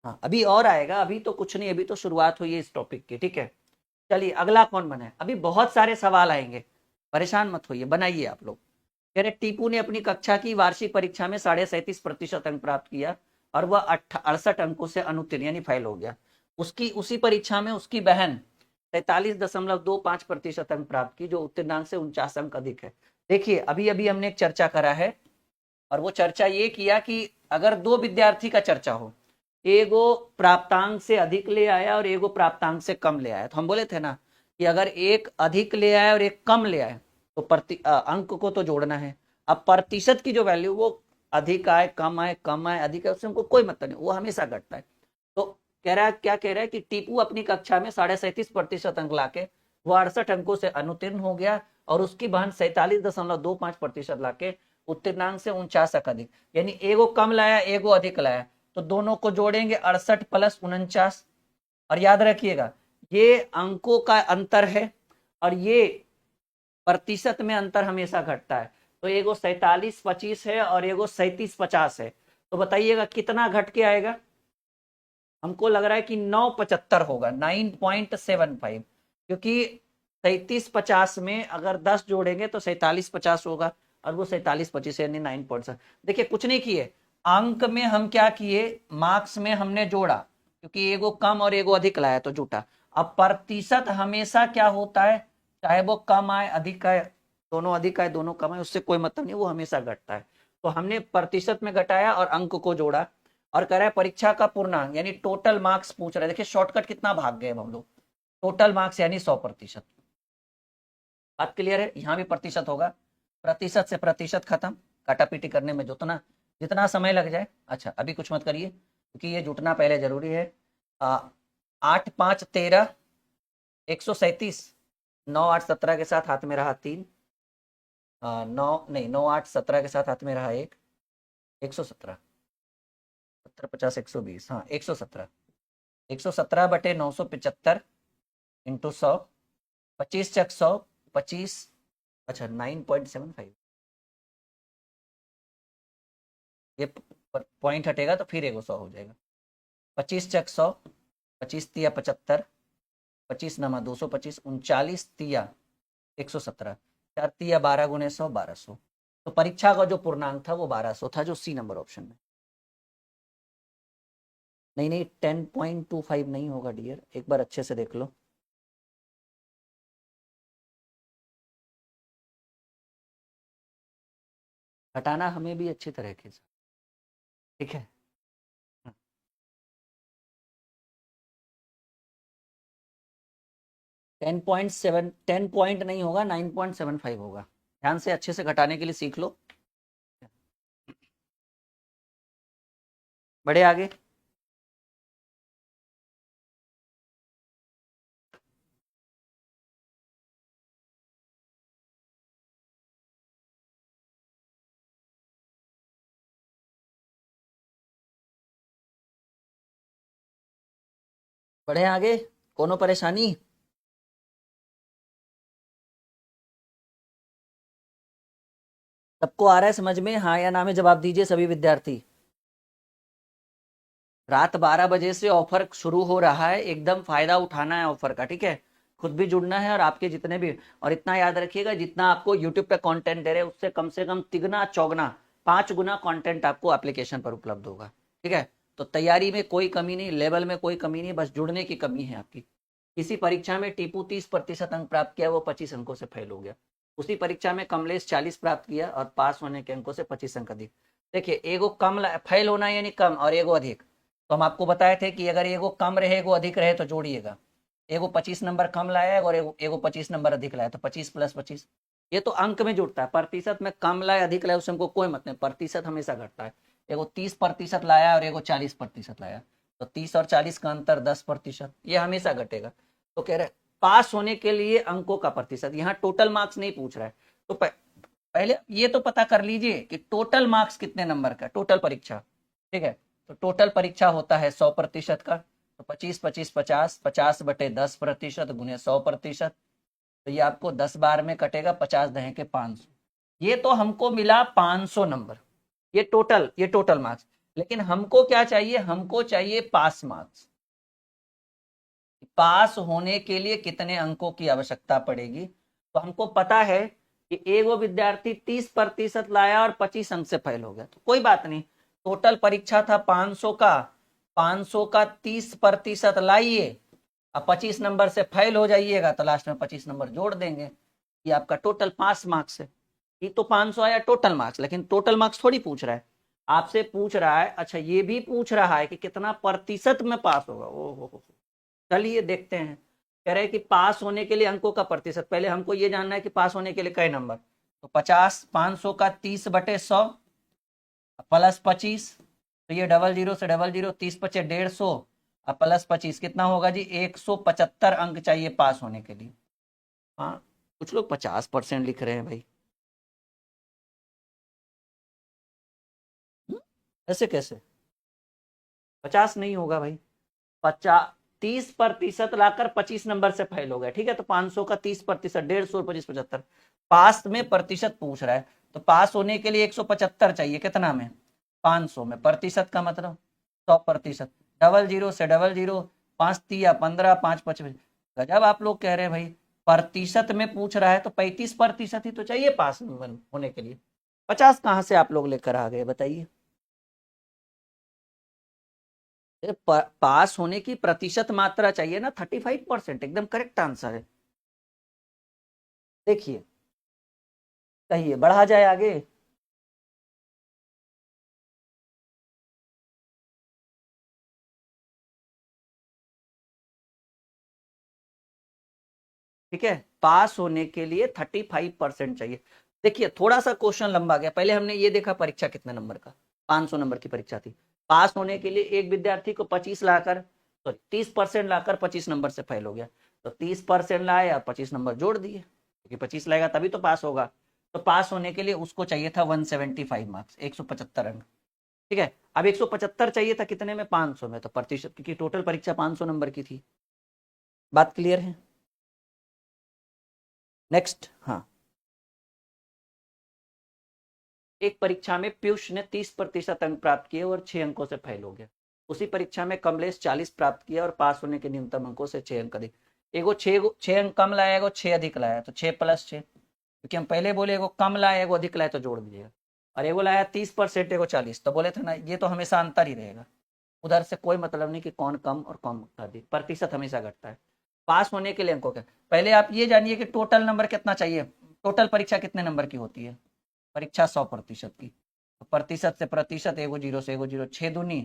हाँ अभी और आएगा, अभी तो कुछ नहीं, अभी तो शुरुआत हुई है इस टॉपिक की। ठीक है, चलिए अगला कौन बना है? अभी बहुत सारे सवाल आएंगे, परेशान मत होइए, बनाइए आप लोग। कह रहे टीपू ने अपनी कक्षा की वार्षिक परीक्षा में 37.5% अंक प्राप्त किया और वह 68 अंकों से अनुत्तीर्ण यानी फेल हो गया। उसकी उसी परीक्षा में उसकी बहन 43.25% अंक प्राप्त की, जो उत्तीर्णांक से 49 अंक अधिक है। देखिए अभी अभी हमने एक चर्चा करा है, और वो चर्चा ये किया कि अगर दो विद्यार्थी का चर्चा हो, एगो प्राप्तांक से अधिक ले आया और एगो प्राप्तांक से कम ले आया, तो हम बोले थे ना कि अगर एक अधिक ले आया और एक कम ले आया तो अंक को तो जोड़ना है। अब प्रतिशत की जो वैल्यू वो अधिक आए कम आए कम आए अधिक आए, उससे हमको कोई मतलब नहीं, वो हमेशा घटता है। तो कह रहा है, क्या कह रहा है कि टीपू अपनी कक्षा में 37.5% अंक लाके वो 68 अंकों से अनुत्तीर्ण हो गया, और उसकी बहन 47.25% लाके उत्तीर्णांक से 49 अंक अधिक, यानी एगो कम लाया एगो अधिक लाया, तो दोनों को जोड़ेंगे 68 प्लस 49। और याद रखिएगा ये अंकों का अंतर है, और ये प्रतिशत में अंतर हमेशा घटता है। तो एगो 47.25 है और एगो 37.50 है, तो बताइएगा कितना घट के आएगा? हमको लग रहा है कि 9.75 होगा, 9.75, क्योंकि 37.50 में अगर 10 जोड़ेंगे तो 47.50 होगा, और वो 47.25 यानी 9.7। देखिए कुछ नहीं किए, अंक में हम क्या किए, मार्क्स में हमने जोड़ा, क्योंकि एगो कम और एगो अधिक लाया तो जुटा। अब प्रतिशत हमेशा क्या होता है, चाहे वो कम आए अधिक आए, दोनों अधिक आए दोनों कम आए, उससे कोई मतलब नहीं, वो हमेशा घटता है। तो हमने प्रतिशत में घटाया और अंक को जोड़ा, और कह रहा है परीक्षा का पूर्णांक यानी टोटल मार्क्स पूछ रहा है। देखिए शॉर्टकट कितना भाग गए हम लोग, टोटल मार्क्स यानी 100%। बात क्लियर है? यहाँ भी प्रतिशत होगा, प्रतिशत से प्रतिशत खत्म, काटापीटी करने में जितना जितना समय लग जाए। अच्छा अभी कुछ मत करिए, क्योंकि ये जुटना पहले जरूरी है। 8 5 13 137, 9 8 17 के साथ हाथ में रहा 3, 9 नहीं 9 8 17 के साथ हाथ में रहा 1, 117, 70 50 120, हाँ 117, 117/975 इंटू 100, 25 × 100, 25, अच्छा 9.75, ये पॉइंट हटेगा तो फिर एगो 100 हो जाएगा। 25 × 100, 25 × 3 = 75, 25 × 9 = 225, 39 × 117, 4 × 3 = 12 × 100 1200। तो परीक्षा का जो पूर्णांक था वो 1200 था, जो सी नंबर ऑप्शन में। नहीं नहीं 10.25 नहीं होगा डियर, एक बार अच्छे से देख लो। हटाना हमें भी अच्छी तरह से, ठीक है। 10.7, 10 पॉइंट नहीं होगा, 9.75 होगा। ध्यान से अच्छे से घटाने के लिए सीख लो। बढ़े आगे। बढ़े आगे, कोनो परेशानी? सबको आ रहा है समझ में? हाँ या ना में जवाब दीजिए सभी विद्यार्थी। रात 12 बजे से ऑफर शुरू हो रहा है, एकदम फायदा उठाना है ऑफर का, ठीक है। खुद भी जुड़ना है और आपके जितने भी, और इतना याद रखिएगा जितना आपको यूट्यूब पे कंटेंट दे रहे हैं उससे कम से कम तिगना चौगना 5 गुना कंटेंट आपको एप्लीकेशन पर उपलब्ध होगा, ठीक है। तो तैयारी में कोई कमी नहीं, लेवल में कोई कमी नहीं, बस जुड़ने की कमी है आपकी। किसी परीक्षा में टीपू 30% अंक प्राप्त किया, वो 25 अंकों से फेल हो गया। उसी परीक्षा में कमलेश 40 प्राप्त किया और पास होने के अंकों से 25 अंक अधिक। देखिए, एगो कम फेल होना यानी कम और एगो अधिक। तो हम आपको बताए थे कि अगर एगो कम रहे एगो अधिक रहे तो जोड़िएगा। एगो 25 नंबर कम लाया और एगो 25 नंबर अधिक लाया, तो 25 + 25, ये तो अंक में जुड़ता है। प्रतिशत में कम लाए अधिक लाए उससे हमको कोई मतलब नहीं, प्रतिशत हमेशा घटता है। एगो 30% लाया और एगो 40% लाया, तो 30 और 40 का अंतर 10%, ये हमेशा घटेगा। तो कह रहे पास होने के लिए अंकों का प्रतिशत, यहाँ टोटल मार्क्स नहीं पूछ रहा है। तो पहले ये तो पता कर लीजिए कि टोटल मार्क्स कितने नंबर का, टोटल परीक्षा, ठीक है। तो टोटल परीक्षा होता है 100% का, तो 25 25 50, 50/10% गुने 100%। तो ये आपको 10 बार में कटेगा, 50 दहे के 500। ये तो हमको मिला 500 नंबर, ये टोटल मार्क्स। लेकिन हमको क्या चाहिए, हमको चाहिए पास मार्क्स। पास होने के लिए कितने अंकों की आवश्यकता पड़ेगी। तो हमको पता है कि एगो विद्यार्थी 30% लाया और 25 अंक से फेल हो गया, तो कोई बात नहीं। टोटल परीक्षा था 500 का, 500 का 30% लाइए, अब 25 नंबर से फेल हो जाइएगा तो लास्ट में 25 नंबर जोड़ देंगे, ये आपका टोटल पास मार्क्स है। ये तो 500 आया टोटल मार्क्स, लेकिन टोटल मार्क्स थोड़ी पूछ रहा है, आपसे पूछ रहा है, अच्छा ये भी पूछ रहा है कि कितना प्रतिशत में पास होगा। ओहो, चलिए देखते हैं। कह रहे हैं कि पास होने के लिए अंकों का प्रतिशत, पहले हमको ये जानना है कि पास होने के लिए कई नंबर। तो 50, 500 का 30/100 प्लस 25, तो ये 00 से 00, 30 × 5 150 और प्लस 25 कितना होगा जी, 175 अंक चाहिए पास होने के लिए। हाँ, कुछ लोग 50% लिख रहे हैं भाई, ऐसे कैसे, 50 नहीं होगा भाई। 30% लाकर 25 नंबर से फेल हो गया, ठीक है। तो 500 का 30%, 150, 25, 75, पास में प्रतिशत पूछ रहा है। तो पास होने के लिए 175 चाहिए, कितना में, 500 में, प्रतिशत का मतलब 100%। 00 से 00, 5 तिया 15, 5 25, गजब आप लोग कह रहे हैं भाई। प्रतिशत में पूछ रहा है तो 35% ही तो चाहिए पास होने के लिए, 50 कहाँ से आप लोग लेकर आ गए बताइए। पास होने की प्रतिशत मात्रा चाहिए ना, 35%, एकदम करेक्ट आंसर है। देखिए, कहिए बढ़ा जाए आगे। ठीक है, पास होने के लिए 35% चाहिए। देखिए, थोड़ा सा क्वेश्चन लंबा गया, पहले हमने ये देखा परीक्षा कितने नंबर का, 500 नंबर की परीक्षा थी। पास होने के लिए एक विद्यार्थी को 25 लाकर, सॉरी 30% लाकर 25 नंबर से फेल हो गया, तो 30% लाए और 25 नंबर जोड़ दिए, क्योंकि 25 लाएगा तभी तो पास होगा। तो पास होने के लिए उसको चाहिए था 175 मार्क्स, 175 अंक, ठीक है। अब 175 चाहिए था कितने में, 500 में, तो प्रतिशत, क्योंकि टोटल परीक्षा 500 नंबर की थी। बात क्लियर है। नेक्स्ट, हाँ। एक परीक्षा में पीयूष ने 30% अंक प्राप्त किए और 6 अंकों से फेल हो गया। उसी परीक्षा में कमलेश 40 प्राप्त किया और पास होने के न्यूनतम अंकों से 6 अंक अधिक। एगो 6 अंक कम लाया, एगो 6 अधिक लाया, तो 6 + 6, क्योंकि हम पहले बोले एगो कम लाया एगो अधिक लाया तो जोड़ दीजिएगा। और एगो लाया 30%, एगो 40, तो बोले थे ना ये तो हमेशा अंतर ही रहेगा, उधर से कोई मतलब नहीं कि कौन कम और कौन अधिक, प्रतिशत हमेशा घटता है। पास होने के लिए अंकों का, पहले आप ये जानिए कि टोटल नंबर कितना चाहिए। टोटल परीक्षा कितने नंबर की होती है, परीक्षा 100% की, तो प्रतिशत से प्रतिशत, एगो 0 से एगो 0, 6 दूनी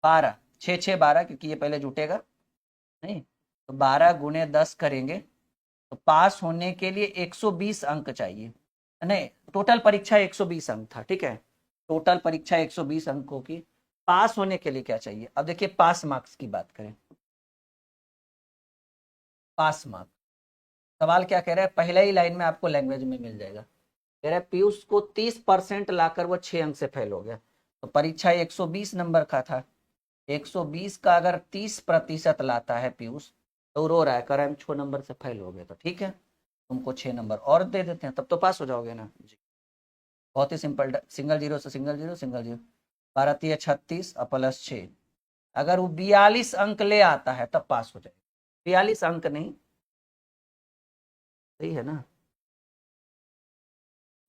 12, 6 6 12, क्योंकि ये पहले जुटेगा नहीं, तो 12 × 10 करेंगे, तो पास होने के लिए 120 अंक चाहिए। नहीं, टोटल परीक्षा 120 अंक था, ठीक है, टोटल परीक्षा 120 अंकों की। पास होने के लिए क्या चाहिए, अब देखिए पास मार्क्स की बात करें। पास मार्क्स, सवाल क्या कह रहा है, पहले ही लाइन में आपको लैंग्वेज में मिल जाएगा। कह रहा है पीयूष को 30% लाकर वो 6 अंक से फेल हो गया, तो परीक्षा 120 नंबर का था, 120 का अगर 30% लाता है पीयूष, तो रो रहा है, कह रहा है हम 6 नंबर से फेल हो गए, तो ठीक है तुमको 6 नंबर और दे देते हैं, तब तो पास हो जाओगे ना जी। बहुत ही सिंपल, सिंगल जीरो से सिंगल जीरो, सिंगल जीरो, 12 × 36 और प्लस 6, अगर वो 42 अंक ले आता है तब पास हो जाएगा, 42 अंक नहीं, सही है ना।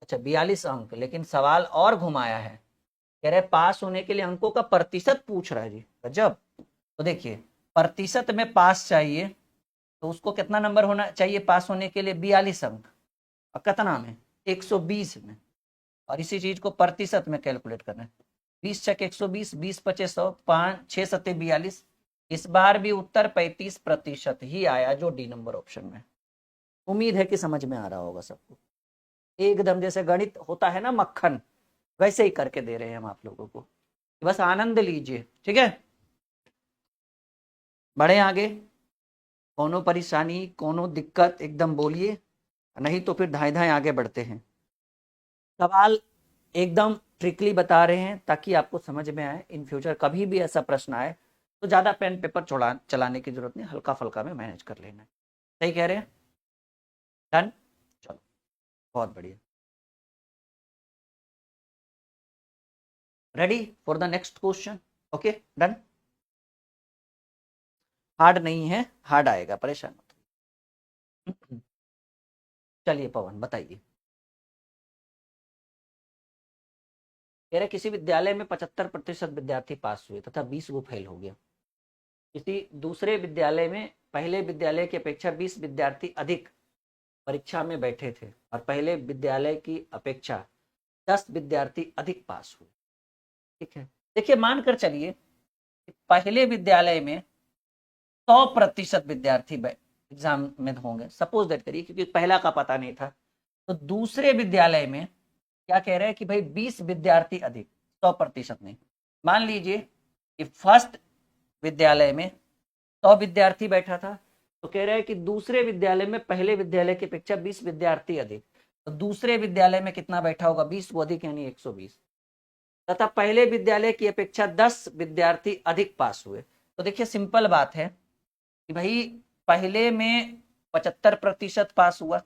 अच्छा 42 अंक, लेकिन सवाल और घुमाया है, कह रहे पास होने के लिए अंकों का प्रतिशत पूछ रहा है जी, गजब। तो देखिए प्रतिशत में पास चाहिए तो उसको कितना नंबर होना चाहिए पास होने के लिए, 42 अंक। और कितना में, 120 में। और इसी चीज को प्रतिशत में कैलकुलेट करना है। 20 छक 120, 20 पचे 100, 5 6 सत्ते 42। इस बार भी उत्तर 35% ही आया, जो डी नंबर ऑप्शन में। उम्मीद है कि समझ में आ रहा होगा सबको। एकदम जैसे गणित होता है ना मक्खन, वैसे ही करके दे रहे हैं हम आप लोगों को, बस आनंद लीजिए, ठीक है। बढ़े आगे, कोनो परेशानी कोनो दिक्कत एकदम बोलिए, नहीं तो फिर धाए धाए आगे बढ़ते हैं। सवाल एकदम ट्रिकली बता रहे हैं ताकि आपको समझ में आए, इन फ्यूचर कभी भी ऐसा प्रश्न आए तो ज्यादा पेन पेपर चलाने की जरूरत नहीं, हल्का फुल्का में मैनेज कर लेना है। सही कह रहे हैं, डन। चलो बहुत बढ़िया, ready for the next question. Okay done. Hard नहीं है, हार्ड आएगा, परेशान मत। चलिए पवन बताइए। कह रहे किसी विद्यालय में 75% विद्यार्थी पास हुए तथा 20 वो फेल हो गया। किसी दूसरे विद्यालय में पहले विद्यालय की अपेक्षा 20 विद्यार्थी अधिक परीक्षा में बैठे थे और पहले विद्यालय की अपेक्षा 10 विद्यार्थी अधिक पास हुए। ठीक है, देखिए मानकर चलिए पहले विद्यालय में 100% विद्यार्थी एग्जाम में होंगे, सपोज दैट करिए, क्योंकि पहला का पता नहीं था। तो दूसरे विद्यालय में क्या कह रहे हैं कि भाई 20 विद्यार्थी अधिक, 100% नहीं। मान लीजिए कि फर्स्ट विद्यालय में 100 विद्यार्थी बैठा था, तो कह रहे हैं कि दूसरे विद्यालय में पहले विद्यालय की अपेक्षा 20 विद्यार्थी अधिक, तो दूसरे विद्यालय में कितना बैठा होगा, 20 वो अधिक यानी 120। तथा पहले विद्यालय की अपेक्षा 10 विद्यार्थी अधिक पास हुए। तो देखिए सिंपल बात है कि भाई पहले में 75% पास हुआ,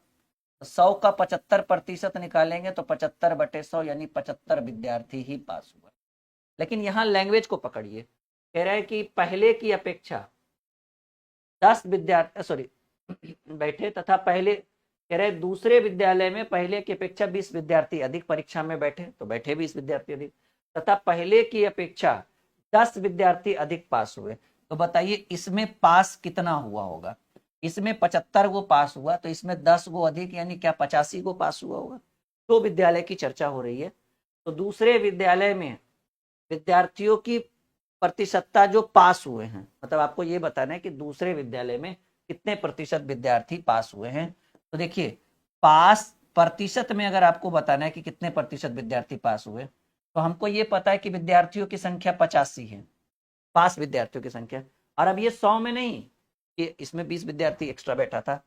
100 का 75% निकालेंगे तो 75/100 यानी 75 विद्यार्थी ही पास हुआ। लेकिन यहाँ लैंग्वेज को पकड़िए, कह रहा है कि पहले की अपेक्षा 10 विद्यार्थी सॉरी बैठे तथा पहले, कह रहे दूसरे विद्यालय में पहले की अपेक्षा 20 विद्यार्थी अधिक परीक्षा में बैठे, तो बैठे 20 विद्यार्थी अधिक, तथा पहले की अपेक्षा 10 विद्यार्थी अधिक पास हुए। तो बताइए इसमें पास कितना हुआ होगा, इसमें 75 गो पास हुआ, तो इसमें 10 गो अधिक यानी क्या 85 गो पास हुआ होगा। तो विद्यालय की चर्चा हो रही है, तो दूसरे विद्यालय में विद्यार्थियों की प्रतिशतता जो पास हुए हैं, मतलब आपको ये बताना है कि दूसरे विद्यालय में कितने प्रतिशत विद्यार्थी पास हुए हैं। तो देखिए पास प्रतिशत में अगर आपको बताना है कि कितने प्रतिशत विद्यार्थी पास हुए, तो हमको ये पता है कि विद्यार्थियों की संख्या 85 है, पास विद्यार्थियों की संख्या। और अब ये 100 में नहीं, कि इसमें 20 विद्यार्थी एक्स्ट्रा बैठा था,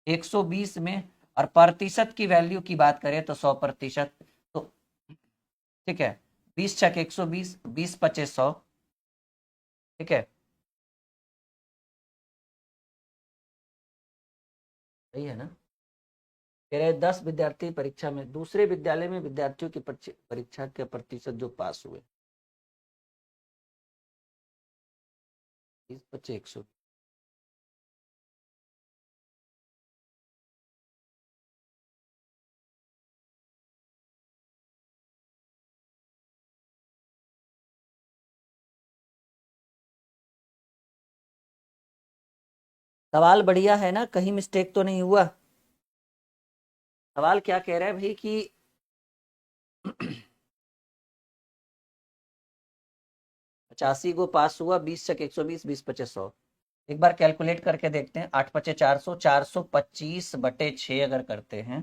120 में। और प्रतिशत की वैल्यू की बात करें तो 100%। तो ठीक है, 20 छक 120, 20 पचे 100, ठीक है, सही है ना। कह रहे 10 विद्यार्थी परीक्षा में, दूसरे विद्यालय में विद्यार्थियों की परीक्षा के प्रतिशत जो पास हुए, 20 पचे 100। सवाल बढ़िया है ना, कहीं मिस्टेक तो नहीं हुआ। सवाल क्या कह रहा है भाई कि 85 को पास हुआ, 20 छक 120, 20 पचे 100। एक बार कैलकुलेट करके देखते हैं, 8 पचे 400, 425/6 अगर करते हैं,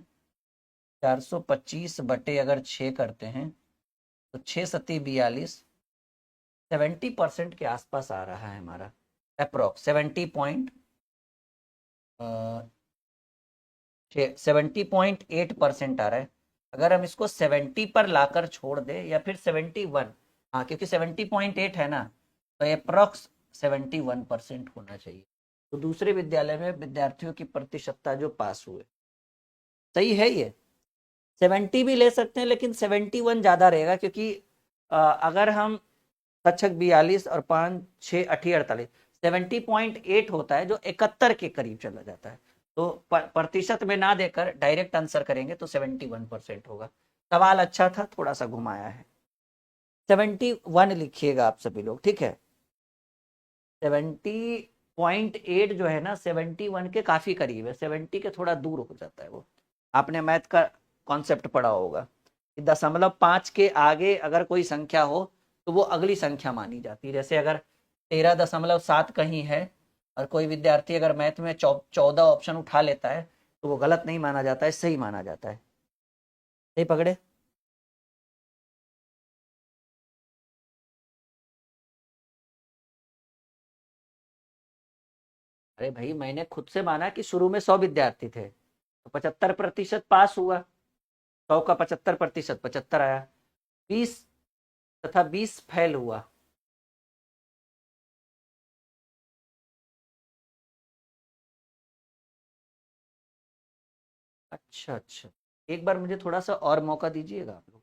425 अगर 6 करते हैं तो 6 सत्ती 42, 70% के आसपास आ रहा है हमारा, अप्रोक्स 70.8% आ रहा है। अगर हम इसको 70 पर लाकर छोड़ दें या फिर 71, हाँ क्योंकि 70.8 है ना, तो अप्रोक्स 71% होना चाहिए। तो दूसरे विद्यालय में विद्यार्थियों की प्रतिशतता जो पास हुए, सही है ये। 70 भी ले सकते हैं लेकिन 71 ज्यादा रहेगा, क्योंकि अगर हम 7×6 = 42 और 5×6 = 48, 70.8 होता है जो 71 के करीब चला जाता है। तो प्रतिशत में ना देकर डायरेक्ट आंसर करेंगे तो 71% होगा। सवाल अच्छा था, थोड़ा सा घुमाया है। 71 लिखिएगा आप सभी लोग, ठीक है। 70.8 जो है ना 71 के काफी करीब है, 70 के थोड़ा दूर हो जाता है वो। आपने मैथ का कॉन्सेप्ट पढ़ा होगा कि 0.5 के आगे अगर कोई संख्या हो तो वो अगली संख्या मानी जाती है। जैसे अगर 13.7 कहीं है और कोई विद्यार्थी अगर मैथ में 14 ऑप्शन उठा लेता है तो वो गलत नहीं माना जाता है, सही माना जाता है। सही पकड़े? अरे भाई मैंने खुद से माना कि शुरू में 100 विद्यार्थी थे तो 75% पास हुआ, 100 का 75%, 75 आया। 20 तथा 20 फेल हुआ। अच्छा अच्छा, एक बार मुझे थोड़ा सा और मौका दीजिएगा आप लोग,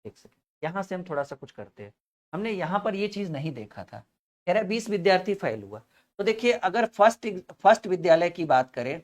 देख सके। यहाँ से हम थोड़ा सा कुछ करते हैं। हमने यहाँ पर ये चीज नहीं देखा था, कह रहा है 20 विद्यार्थी फेल हुआ। तो देखिए अगर फर्स्ट विद्यालय की बात करें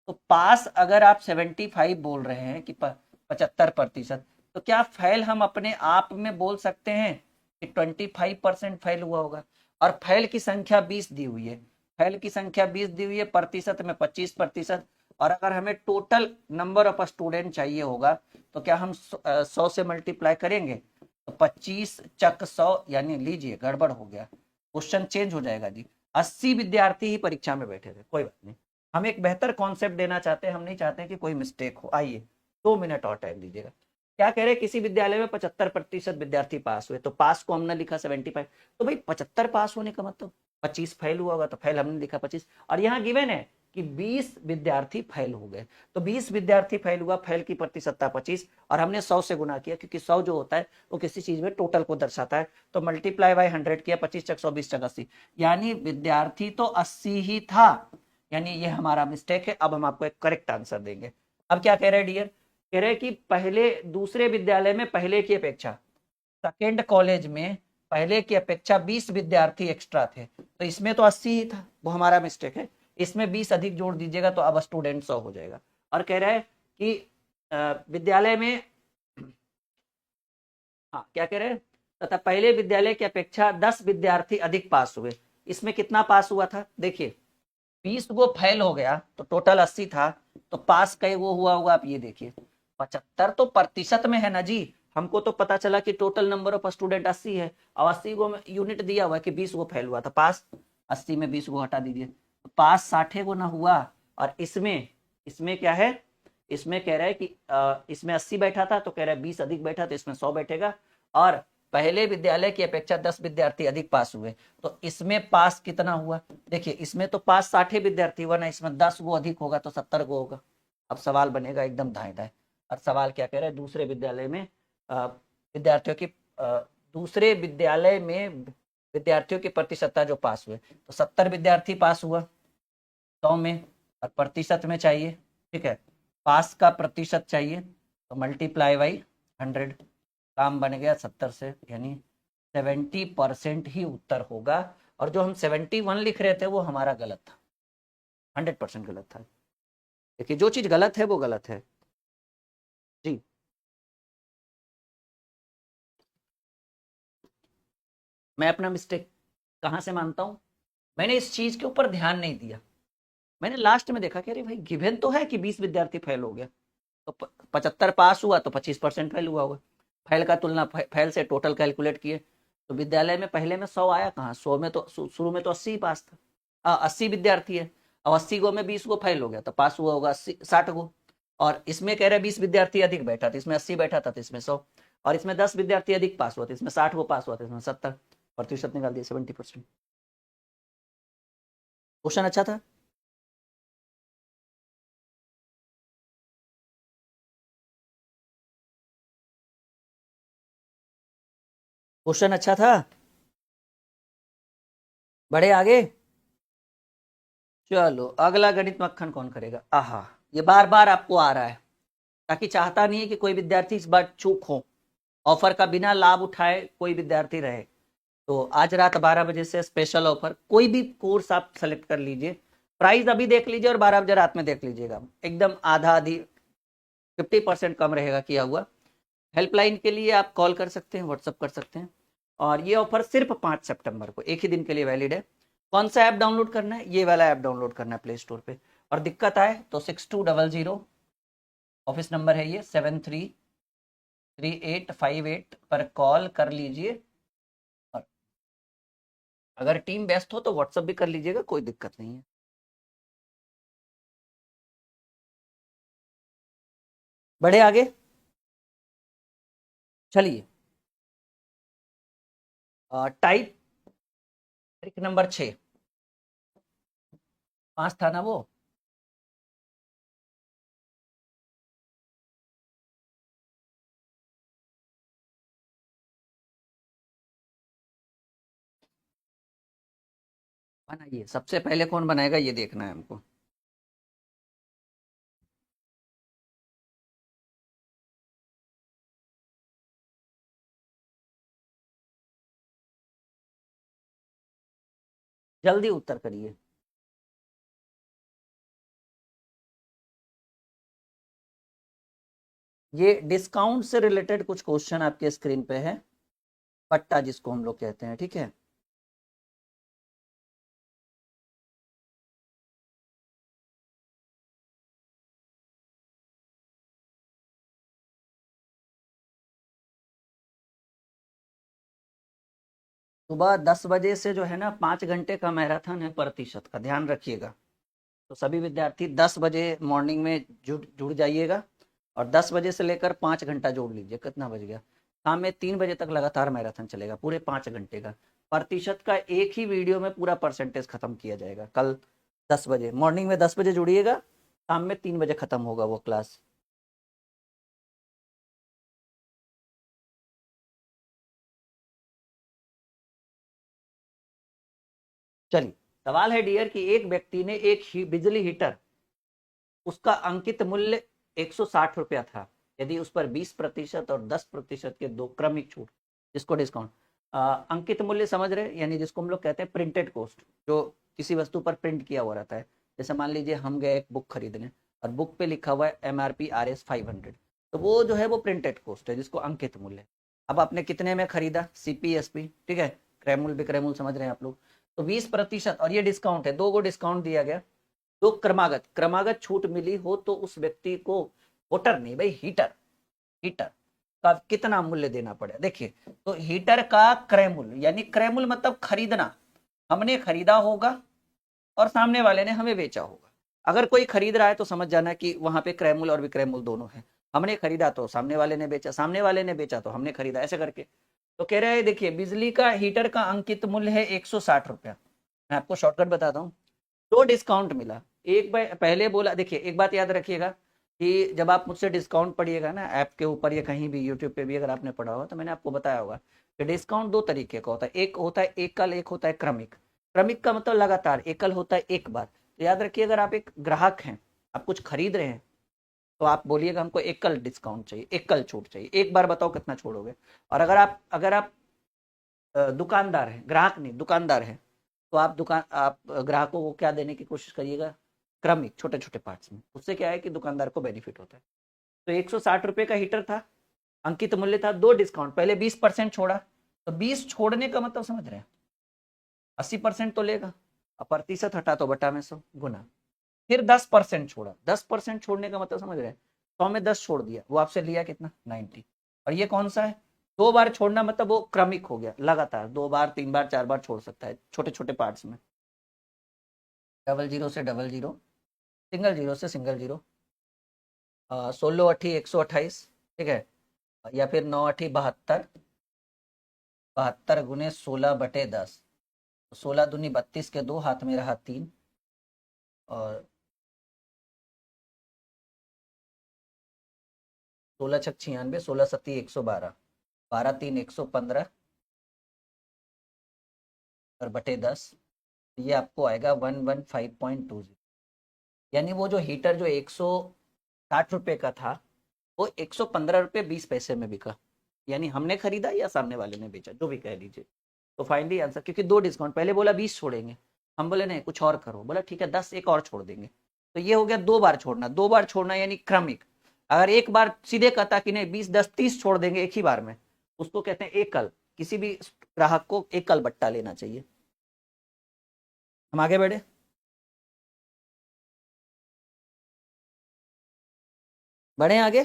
तो पास अगर आप 75 बोल रहे हैं कि 75%, तो क्या फेल हम अपने आप में बोल सकते हैं कि 25% फेल हुआ होगा? और फेल की संख्या 20 दी हुई है, फेल की संख्या 20 दी हुई है, प्रतिशत में 25%। और अगर हमें टोटल नंबर ऑफ स्टूडेंट चाहिए होगा तो क्या हम 100 से मल्टीप्लाई करेंगे? तो 25 चक 100, यानी लीजिए गड़बड़ हो गया, क्वेश्चन चेंज हो जाएगा जी। 80 विद्यार्थी ही परीक्षा में बैठे थे, कोई बात नहीं, हम एक बेहतर कॉन्सेप्ट देना चाहते हैं, हम नहीं चाहते कि कोई मिस्टेक हो। आइए 2 मिनट और टाइम दीजिएगा। क्या कह रहे हैं, किसी विद्यालय में 75% विद्यार्थी पास हुए, तो पास को हमने लिखा 75। तो भाई 75 पास होने का मतलब 25 फेल हुआ होगा, तो फेल हमने लिखा 25। और यहाँ गिवन है कि 20 विद्यार्थी फेल हो गए, तो 20 विद्यार्थी फेल हुआ, फेल की प्रतिशतता 25, और हमने 100 से गुना किया क्योंकि 100 जो होता है वो किसी चीज में टोटल को दर्शाता है। तो मल्टीप्लाई बाय 100 किया, 25 चक 100, 20 चक 80, यानी विद्यार्थी तो 80 ही था, यानी ये हमारा मिस्टेक है। अब हम आपको एक करेक्ट आंसर देंगे। अब क्या कह रहे हैं डियर, कह रहे हैं कि पहले दूसरे विद्यालय में पहले की अपेक्षा, सेकेंड कॉलेज में पहले की अपेक्षा 20 विद्यार्थी एक्स्ट्रा थे, तो इसमें तो 80 ही था, वो हमारा मिस्टेक है। इसमें 20 अधिक जोड़ दीजिएगा तो अब स्टूडेंट 100 हो जाएगा। और कह रहा है कि विद्यालय में, हाँ क्या कह रहे हैं, तथा पहले विद्यालय की अपेक्षा 10 विद्यार्थी अधिक पास हुए। इसमें कितना पास हुआ था, देखिए 20 वो फेल हो गया तो टोटल 80 था, तो पास कई वो हुआ होगा, आप ये देखिए 75 तो प्रतिशत में है ना जी। हमको तो पता चला कि टोटल नंबर ऑफ स्टूडेंट 80 है, और 80 को यूनिट दिया हुआ है कि 20 वो फेल हुआ था, पास 80 में 20 को हटा दीजिए, तो पास 60 को ना हुआ। और इसमें इसमें क्या है, इसमें कह रहा है कि इसमें 80 बैठा था तो कह रहा है 20 अधिक बैठा तो इसमें 100 बैठेगा। और पहले विद्यालय की अपेक्षा 10 विद्यार्थी अधिक पास हुए, तो इसमें पास कितना हुआ, देखिए इसमें तो पास 60 विद्यार्थी हुआ ना, इसमें 10 वो अधिक होगा तो 70 को होगा। अब सवाल बनेगा एकदम दाएं दाएं। और सवाल क्या कह रहा है, दूसरे विद्यालय में विद्यार्थियों की दूसरे विद्यालय में विद्यार्थियों की प्रतिशतता जो पास हुए, तो 70 विद्यार्थी पास हुआ 100 में, और प्रतिशत में चाहिए, ठीक है, पास का प्रतिशत चाहिए, तो मल्टीप्लाई बाई 100, काम बन गया 70 से, यानी 70% ही उत्तर होगा। और जो हम 71 लिख रहे थे वो हमारा गलत था, 100% गलत था। देखिए जो चीज गलत है वो गलत है जी। मैं अपना मिस्टेक कहाँ से मानता हूँ, मैंने इस चीज के ऊपर ध्यान नहीं दिया। मैंने लास्ट में देखा कि अरे भाई गिवन तो है कि 20 विद्यार्थी फेल हो गया, तो 75 पास हुआ तो 25% फेल हुआ होगा। फेल का तुलना फेल से टोटल कैलकुलेट किए, तो विद्यालय में पहले में 100 आया कहाँ, 100 में तो शुरू में तो 80 ही पास था, 80 विद्यार्थी है, और 80 गो में 20 गो फेल हो गया तो पास हुआ होगा 60 गो। और इसमें कह रहे 20 विद्यार्थी अधिक बैठा था, इसमें 80 बैठा था तो इसमें 100, और इसमें 10 विद्यार्थी अधिक पास हुआ था, इसमें 60 गो पास हुआ था, इसमें 70, प्रतिशत निकाल दिया 70%। क्वेश्चन अच्छा था। क्वेश्चन अच्छा था, बढ़े आगे। चलो अगला गणित मक्खन कौन करेगा, आहा, ये बार बार आपको आ रहा है, ताकि चाहता नहीं है कि कोई विद्यार्थी इस बार चूक हो, ऑफर का बिना लाभ उठाए कोई विद्यार्थी रहे। तो आज रात 12 बजे से स्पेशल ऑफर, कोई भी कोर्स आप सेलेक्ट कर लीजिए, प्राइस अभी देख लीजिए और 12 बजे रात में देख लीजिएगा, एकदम आधा आधी 50% कम रहेगा किया हुआ। हेल्पलाइन के लिए आप कॉल कर सकते हैं, व्हाट्सअप कर सकते हैं। और ये ऑफर सिर्फ 5 सितंबर को एक ही दिन के लिए वैलिड है। कौन सा ऐप डाउनलोड करना है? ये वाला ऐप डाउनलोड करना है प्ले स्टोर पे। और दिक्कत आए तो 6200 ऑफिस नंबर है ये, 733858 पर कॉल कर लीजिए। और अगर टीम व्यस्त हो तो व्हाट्सअप भी कर लीजिएगा, कोई दिक्कत नहीं है। बढ़े आगे, चलिए। टाइप ट्रिक नंबर 6, 5 था ना वो। बनाइए, सबसे पहले कौन बनाएगा ये देखना है हमको। जल्दी उत्तर करिए। ये डिस्काउंट से रिलेटेड कुछ क्वेश्चन आपके स्क्रीन पे है, पट्टा जिसको हम लोग कहते हैं, ठीक है। सुबह 10 बजे से जो है ना 5 घंटे का मैराथन है, प्रतिशत का ध्यान रखिएगा। तो सभी विद्यार्थी 10 बजे मॉर्निंग में जुड़ जुड़ जाइएगा। और 10 बजे से लेकर 5 घंटा जोड़ लीजिए, कितना बज गया, शाम में 3 बजे तक लगातार मैराथन चलेगा, पूरे 5 घंटे का। प्रतिशत का एक ही वीडियो में पूरा परसेंटेज खत्म किया जाएगा कल 10 बजे। मॉर्निंग में 10 बजे जुड़िएगा, शाम में 3 बजे खत्म होगा वो क्लास। चलिए, सवाल है डियर कि एक व्यक्ति ने एक बिजली हीटर, उसका अंकित मूल्य 160 रुपया था। यदि उस पर 20% और 10% के दो क्रमिक छूट, जिसको डिस्काउंट, अंकित मूल्य समझ रहे, यानी जिसको हम लोग कहते हैं प्रिंटेड कॉस्ट, जो किसी वस्तु पर प्रिंट किया हुआ रहता है। जैसे मान लीजिए हम गए एक बुक खरीदने और बुक पे लिखा हुआ है MRP RS 500, तो वो जो है वो प्रिंटेड कॉस्ट है, जिसको अंकित मूल्य है। अब आपने कितने में खरीदा, CPSP, ठीक है, क्रैमुल विक्रैमुल समझ रहे हैं आप लोग। तो 20% और ये डिस्काउंट है, 2 को डिस्काउंट दिया गया। तो क्रमागत क्रमागत छूट मिली हो तो उस व्यक्ति को, वोटर नहीं भाई, हीटर, हीटर का कितना मूल्य देना पड़े। देखिए, तो हीटर का क्रय मूल्य, यानी क्रय मूल्य मतलब खरीदना, हमने खरीदा होगा और सामने वाले ने हमें बेचा होगा। अगर कोई खरीद रहा है तो समझ जाना कि वहां पे क्रय मूल्य और विक्रय मूल्य दोनों है। हमने खरीदा तो सामने वाले ने बेचा, सामने वाले ने बेचा तो हमने खरीदा, ऐसे करके। तो कह रहे हैं, देखिए बिजली का हीटर का अंकित मूल्य है 160 रुपया। मैं आपको शॉर्टकट बताता हूँ। तो डिस्काउंट मिला, एक बार पहले बोला। देखिए एक बात याद रखिएगा कि जब आप मुझसे डिस्काउंट पढ़िएगा ना, ऐप के ऊपर या कहीं भी यूट्यूब पे भी अगर आपने पढ़ा हो, तो मैंने आपको बताया होगा कि डिस्काउंट 2 तरीके का होता है। एक होता है एकल, एक होता है क्रमिक। क्रमिक का मतलब लगातार, एकल होता है एक बार। तो याद रखिए, अगर आप एक ग्राहक हैं, आप कुछ खरीद रहे हैं, तो आप बोलिएगा हमको एकल डिस्काउंट चाहिए, एकल छूट चाहिए, एक बार बताओ कितना छोड़ोगे। और अगर आप दुकानदार हैं, ग्राहक नहीं दुकानदार हैं, तो आप ग्राहकों को क्या देने की कोशिश करिएगा, क्रमिक, छोटे छोटे पार्ट्स में। उससे क्या है कि दुकानदार को बेनिफिट होता है। तो 160 रुपए का हीटर था, अंकित मूल्य था, 2 डिस्काउंट, पहले 20% छोड़ा। तो 20 छोड़ने का मतलब समझ रहे हैं, 80% तो लेगा, अब प्रतिशत हटा तो बटा में 100 गुना। फिर 10% छोड़ा, 10% छोड़ने का मतलब समझ रहे हैं, 100 में 10 छोड़ दिया, वो आपसे लिया कितना, 90। और ये कौन सा है, 2 बार छोड़ना, मतलब वो क्रमिक हो गया, लगातार 2 बार 3 बार 4 बार छोड़ सकता है, छोटे छोटे पार्ट्स में। 00 से 00, सिंगल जीरो से सिंगल जीरो, 16 अठी 128, ठीक है, या फिर 9 अठी 72, 72 गुने 16/10, 16 दूनी 32 के 2 हाथ में रहा 3, और 16 छक 96, 16 सत्ती 112, 12 3 115 और बटे 10, ये आपको आएगा 115.20। यानी वो जो हीटर जो 160 रुपए का था, वो 115 रुपये 20 पैसे में बिका। यानी हमने खरीदा या सामने वाले ने बेचा, जो भी कह लीजिए। तो फाइनली आंसर, क्योंकि 2 डिस्काउंट, पहले बोला 20 छोड़ेंगे, हम बोले नहीं कुछ और करो, बोला ठीक है 10 एक और छोड़ देंगे। तो ये हो गया 2 बार छोड़ना, 2 बार छोड़ना यानी क्रमिक। अगर एक बार सीधे कहता कि नहीं 20 10 30 छोड़ देंगे एक ही बार में, उसको कहते हैं एकल। किसी भी ग्राहक को एकल बट्टा लेना चाहिए। हम आगे बढ़े। बढ़े आगे।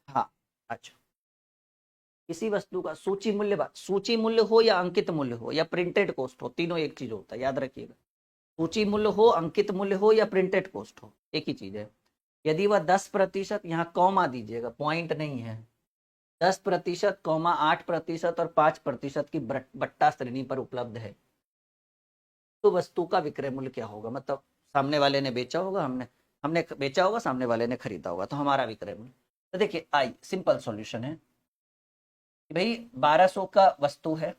हाँ। अच्छा, किसी वस्तु का सूची मूल्य, सूची मूल्य हो या अंकित मूल्य हो या प्रिंटेड कॉस्ट हो, तीनों एक चीज होता है, याद रखिएगा। सूची मूल्य हो, अंकित मूल्य हो या प्रिंटेड कॉस्ट हो, एक ही चीज है। यदि वह 10%, यहाँ कॉमा दीजिएगा, पॉइंट नहीं है, 10%, 8% और 5% की बट्टा श्रेणी पर उपलब्ध है, तो वस्तु का विक्रय मूल्य क्या होगा? मतलब सामने वाले ने बेचा होगा, हमने हमने बेचा होगा, सामने वाले ने खरीदा होगा, तो हमारा विक्रय मूल्य। तो देखिए आई सिंपल सॉल्यूशन है कि भाई 1200 का वस्तु है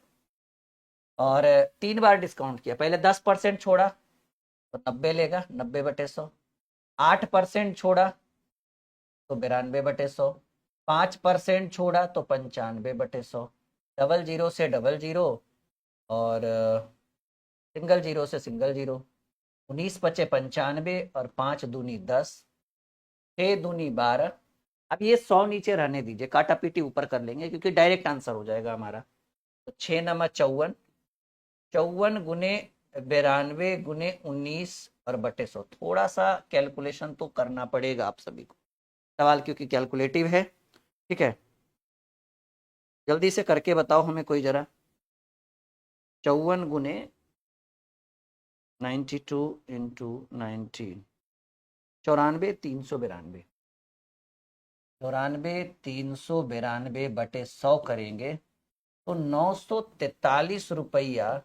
और 3 बार डिस्काउंट किया, पहले 10% छोड़ा तो 90 लेगा, 90/100। 8% छोड़ा तो 92/100। 5% छोड़ा तो 95/100। डबल जीरो से डबल जीरो और सिंगल जीरो से सिंगल जीरो। 19×5 = 95 और 5×2 = 10, 6×2 = 12। अब ये 100 नीचे रहने दीजिए, काटा पीटी ऊपर कर लेंगे क्योंकि डायरेक्ट आंसर हो जाएगा हमारा। तो 6×9 = 54, 54×92×19 और बटे 100। थोड़ा सा कैलकुलेशन तो करना पड़ेगा आप सभी को, सवाल क्योंकि कैलकुलेटिव है, ठीक है। जल्दी से करके बताओ हमें कोई जरा। 54×92 × 19, 94 392। 94 392 बटे 100 करेंगे तो 943 रुपया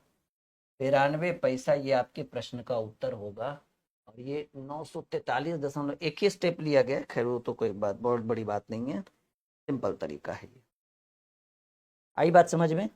92 पैसा, ये आपके प्रश्न का उत्तर होगा। और ये 943 एक ही स्टेप लिया गया, खैर वो तो कोई बात, बहुत बड़ी बात नहीं है, सिंपल तरीका है ये। आई बात समझ में?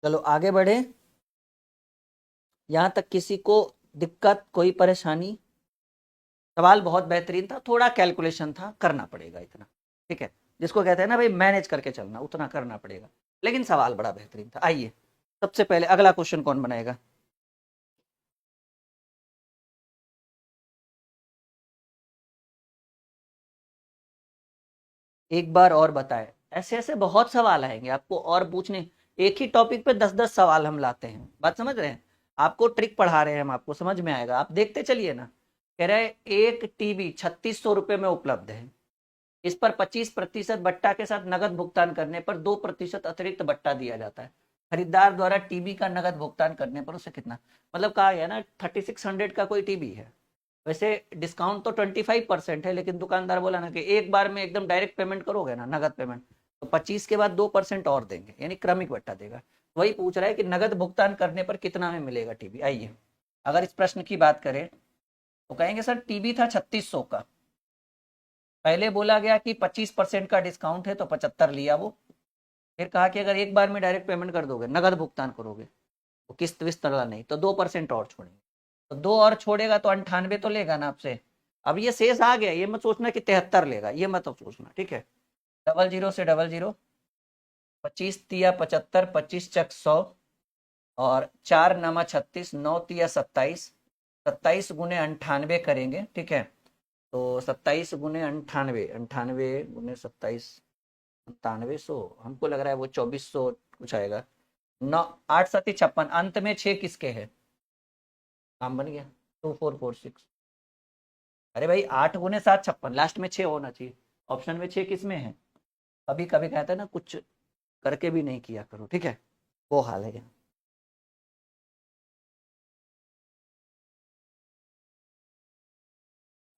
चलो आगे बढ़े। यहां तक किसी को दिक्कत, कोई परेशानी? सवाल बहुत बेहतरीन था, थोड़ा कैलकुलेशन था, करना पड़ेगा इतना, ठीक है। जिसको कहते हैं ना भाई मैनेज करके चलना, उतना करना पड़ेगा, लेकिन सवाल बड़ा बेहतरीन था। आइए सबसे पहले अगला क्वेश्चन कौन बनाएगा? एक बार और बताएं। ऐसे ऐसे बहुत सवाल आएंगे आपको और पूछने, एक ही टॉपिक पे 10 10 सवाल हम लाते हैं, बात समझ रहे हैं? आपको ट्रिक पढ़ा रहे हैं हम, आपको समझ में आएगा, आप देखते चलिए ना। कह रहे एक टीवी 3600 रुपये में उपलब्ध है, इस पर 25% बट्टा के साथ नगद भुगतान करने पर 2% अतिरिक्त बट्टा दिया जाता है। खरीदार द्वारा टीवी का नगद भुगतान करने पर उसे कितना, मतलब कहा गया ना 3600 का कोई टीवी है, वैसे डिस्काउंट तो 25% है, लेकिन दुकानदार बोला ना कि एक बार में एकदम डायरेक्ट पेमेंट करोगे ना, नगद पेमेंट, तो 25 के बाद 2% और देंगे, यानी क्रमिक बट्टा देगा। वही पूछ रहा है कि नगद भुगतान करने पर कितना में मिलेगा टीवी। आइए अगर इस प्रश्न की बात करें तो कहेंगे सर टीवी था 3600 का, पहले बोला गया कि 25% का डिस्काउंट है तो 75 लिया वो, फिर कहा कि अगर एक बार में डायरेक्ट पेमेंट कर दोगे, नगद भुगतान करोगे, तो किस्त विस्त वाला नहीं, तो 2% और छोड़ेंगे, तो 2 और छोड़ेगा तो 98 तो लेगा ना आपसे। अब ये शेष आ गया, ये मत सोचना कि 73 लेगा, ये मत सोचना, ठीक है। डबल जीरो से डबल जीरो, 25×3 = 75, 25×4 = 100 और 4×9 = 36, 9×3 = 27, 27×98 करेंगे, ठीक है। तो 27×98, 98×27, 9700, हमको लग रहा है वो 2400 कुछ आएगा। 9 8×7 = 56, अंत में 6 किसके है? काम बन गया, 2446। अरे भाई 8×7 = 56, लास्ट में 6 होना चाहिए, ऑप्शन में 6 किस में है? कभी कभी कहते हैं ना कुछ करके भी नहीं किया करो, ठीक है, वो हाल है।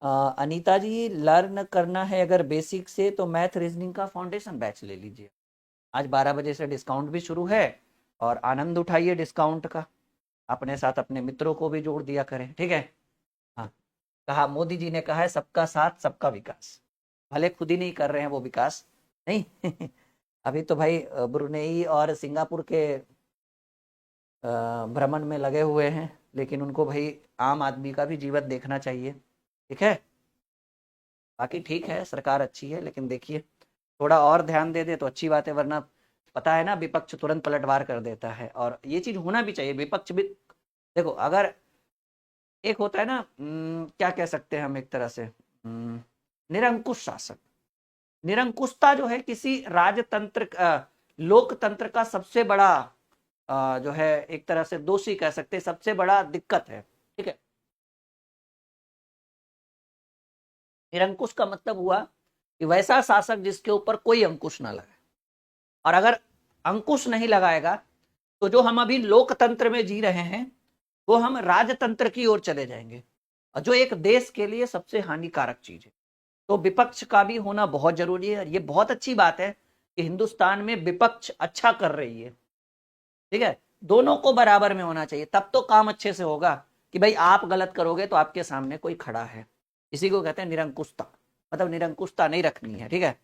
अनीता जी, लर्न करना है अगर बेसिक से तो मैथ रीजनिंग का फाउंडेशन बैच ले लीजिए। आज 12 बजे से डिस्काउंट भी शुरू है और आनंद उठाइए डिस्काउंट का। अपने साथ अपने मित्रों को भी जोड़ दिया करें, ठीक है। हाँ, कहा मोदी जी ने कहा है सबका साथ सबका विकास। भले खुद ही नहीं कर रहे हैं वो विकास, नहीं अभी तो भाई ब्रुनेई और सिंगापुर के भ्रमण में लगे हुए हैं, लेकिन उनको भाई आम आदमी का भी जीवन देखना चाहिए, ठीक है। बाकी ठीक है, सरकार अच्छी है, लेकिन देखिए थोड़ा और ध्यान दे दे तो अच्छी बात है, वरना पता है ना विपक्ष तुरंत पलटवार कर देता है, और ये चीज होना भी चाहिए। विपक्ष भी देखो, अगर एक होता है ना क्या कह सकते हैं हम, एक तरह से निरंकुश शासक। निरंकुशता जो है किसी राजतंत्र लोकतंत्र का सबसे बड़ा जो है एक तरह से दोषी कह सकते हैं, सबसे बड़ा दिक्कत है, ठीक है। निरंकुश का मतलब हुआ कि वैसा शासक जिसके ऊपर कोई अंकुश ना लगे, और अगर अंकुश नहीं लगाएगा तो जो हम अभी लोकतंत्र में जी रहे हैं वो हम राजतंत्र की ओर चले जाएंगे, और जो एक देश के लिए सबसे हानिकारक चीज है। तो विपक्ष का भी होना बहुत जरूरी है, और ये बहुत अच्छी बात है कि हिंदुस्तान में विपक्ष अच्छा कर रही है, ठीक है। दोनों को बराबर में होना चाहिए, तब तो काम अच्छे से होगा कि भाई आप गलत करोगे तो आपके सामने कोई खड़ा है। इसी को कहते हैं निरंकुशता, मतलब निरंकुशता नहीं रखनी है, ठीक है।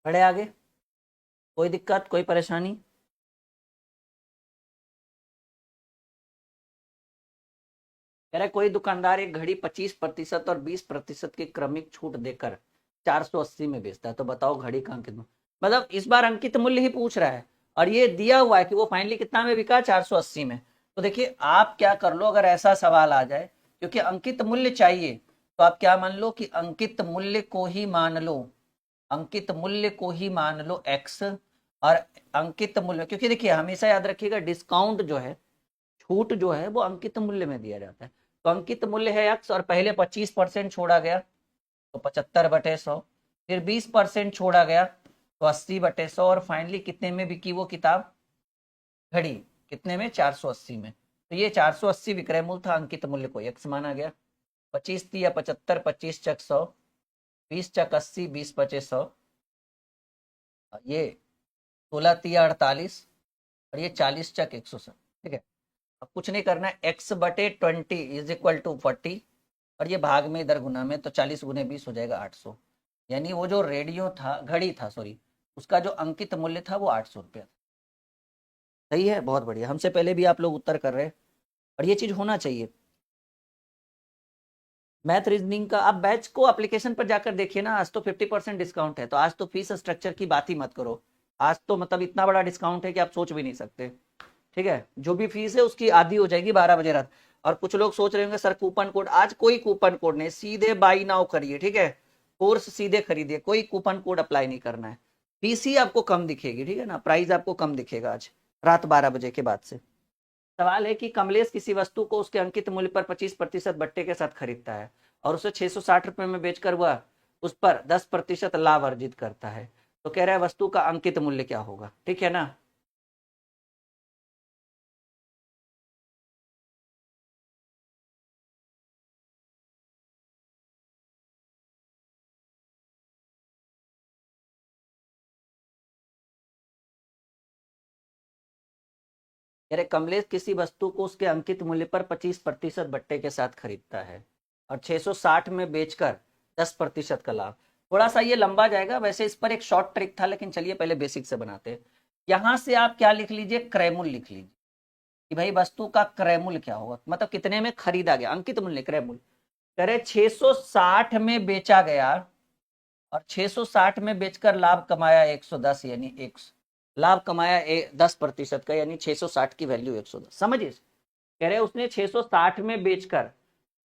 बढ़े आगे, कोई दिक्कत कोई परेशानी? कह रहे कोई दुकानदार एक घड़ी 25% और 20% की क्रमिक छूट देकर 480 में बेचता है, तो बताओ घड़ी का अंकित मूल्य, मतलब इस बार अंकित मूल्य ही पूछ रहा है, और ये दिया हुआ है कि वो फाइनली कितना में बिका, 480 में। तो देखिए आप क्या कर लो, अगर ऐसा सवाल आ जाए, क्योंकि अंकित मूल्य चाहिए, तो आप क्या मान लो कि अंकित मूल्य को ही मान लो, अंकित मूल्य को ही मान लो एक्स, और अंकित मूल्य, क्योंकि देखिए हमेशा याद रखिएगा डिस्काउंट जो है, छूट जो है वो अंकित मूल्य में दिया जाता है। तो अंकित मूल्य है एक्स, और पहले 25% छोड़ा गया तो 75/100, फिर 20% छोड़ा गया तो 80/100, और फाइनली कितने में बिकी वो किताब, घड़ी, कितने में, 480 में। तो ये 480 विक्रय मूल्य था, अंकित मूल्य को एक्स माना गया। 25 या 75, 25 × 100, 20 × 80, 20 × 100, ये 16 × 48, और ये 40 × 100, ठीक है। अब कुछ नहीं करना है, x/20 = 40, और ये भाग में इधर गुना में, तो 40 × 20 हो जाएगा 800। यानी वो जो रेडियो था, घड़ी था सॉरी, उसका जो अंकित मूल्य था वो 800 रुपया था। सही है, बहुत बढ़िया, हमसे पहले भी आप लोग उत्तर कर रहे हैं, और ये चीज होना चाहिए। मैथ रीजनिंग का आप बैच को एप्लीकेशन पर जाकर देखिए ना, आज तो 50% डिस्काउंट है, तो आज तो फीस स्ट्रक्चर की बात ही मत करो। आज तो मतलब इतना बड़ा डिस्काउंट है कि आप सोच भी नहीं सकते, ठीक है। जो भी फीस है उसकी आधी हो जाएगी 12 बजे रात। और कुछ लोग सोच रहे होंगे सर कूपन कोड, आज कोई कूपन कोड नहीं, सीधे बाई नाउ करिए, ठीक है। कोर्स सीधे खरीदिए, कोई कूपन कोड अप्लाई नहीं करना है। फीस ही आपको कम दिखेगी, ठीक है ना, प्राइस आपको कम दिखेगा आज रात 12 बजे के बाद से। सवाल है कि कमलेश किसी वस्तु को उसके अंकित मूल्य पर 25% बट्टे के साथ खरीदता है, और उसे 660 रुपए में बेचकर वह उस पर 10% लाभ अर्जित करता है, तो कह रहा है वस्तु का अंकित मूल्य क्या होगा, ठीक है ना। कह रहे कमलेश किसी वस्तु को उसके अंकित मूल्य पर 25% बट्टे के साथ खरीदता है, और 660 में बेचकर 10% का लाभ। थोड़ा सा ये लंबा जाएगा, वैसे इस पर एक शॉर्ट ट्रिक था, लेकिन चलिए पहले बेसिक से बनाते हैं। यहां से आप क्या लिख लीजिए, क्रय मूल्य लिख लीजिए, कि भाई वस्तु का क्रय मूल्य क्या होगा, मतलब कितने में खरीदा गया, अंकित मूल्य क्रय मूल्य। कह रहे 660 में बेचा गया, और 660 में बेचकर लाभ कमाया 110, यानी 100, लाभ कमाया 10% का, यानी 660 की वैल्यू 110। समझिए, कह रहे उसने 660 में बेचकर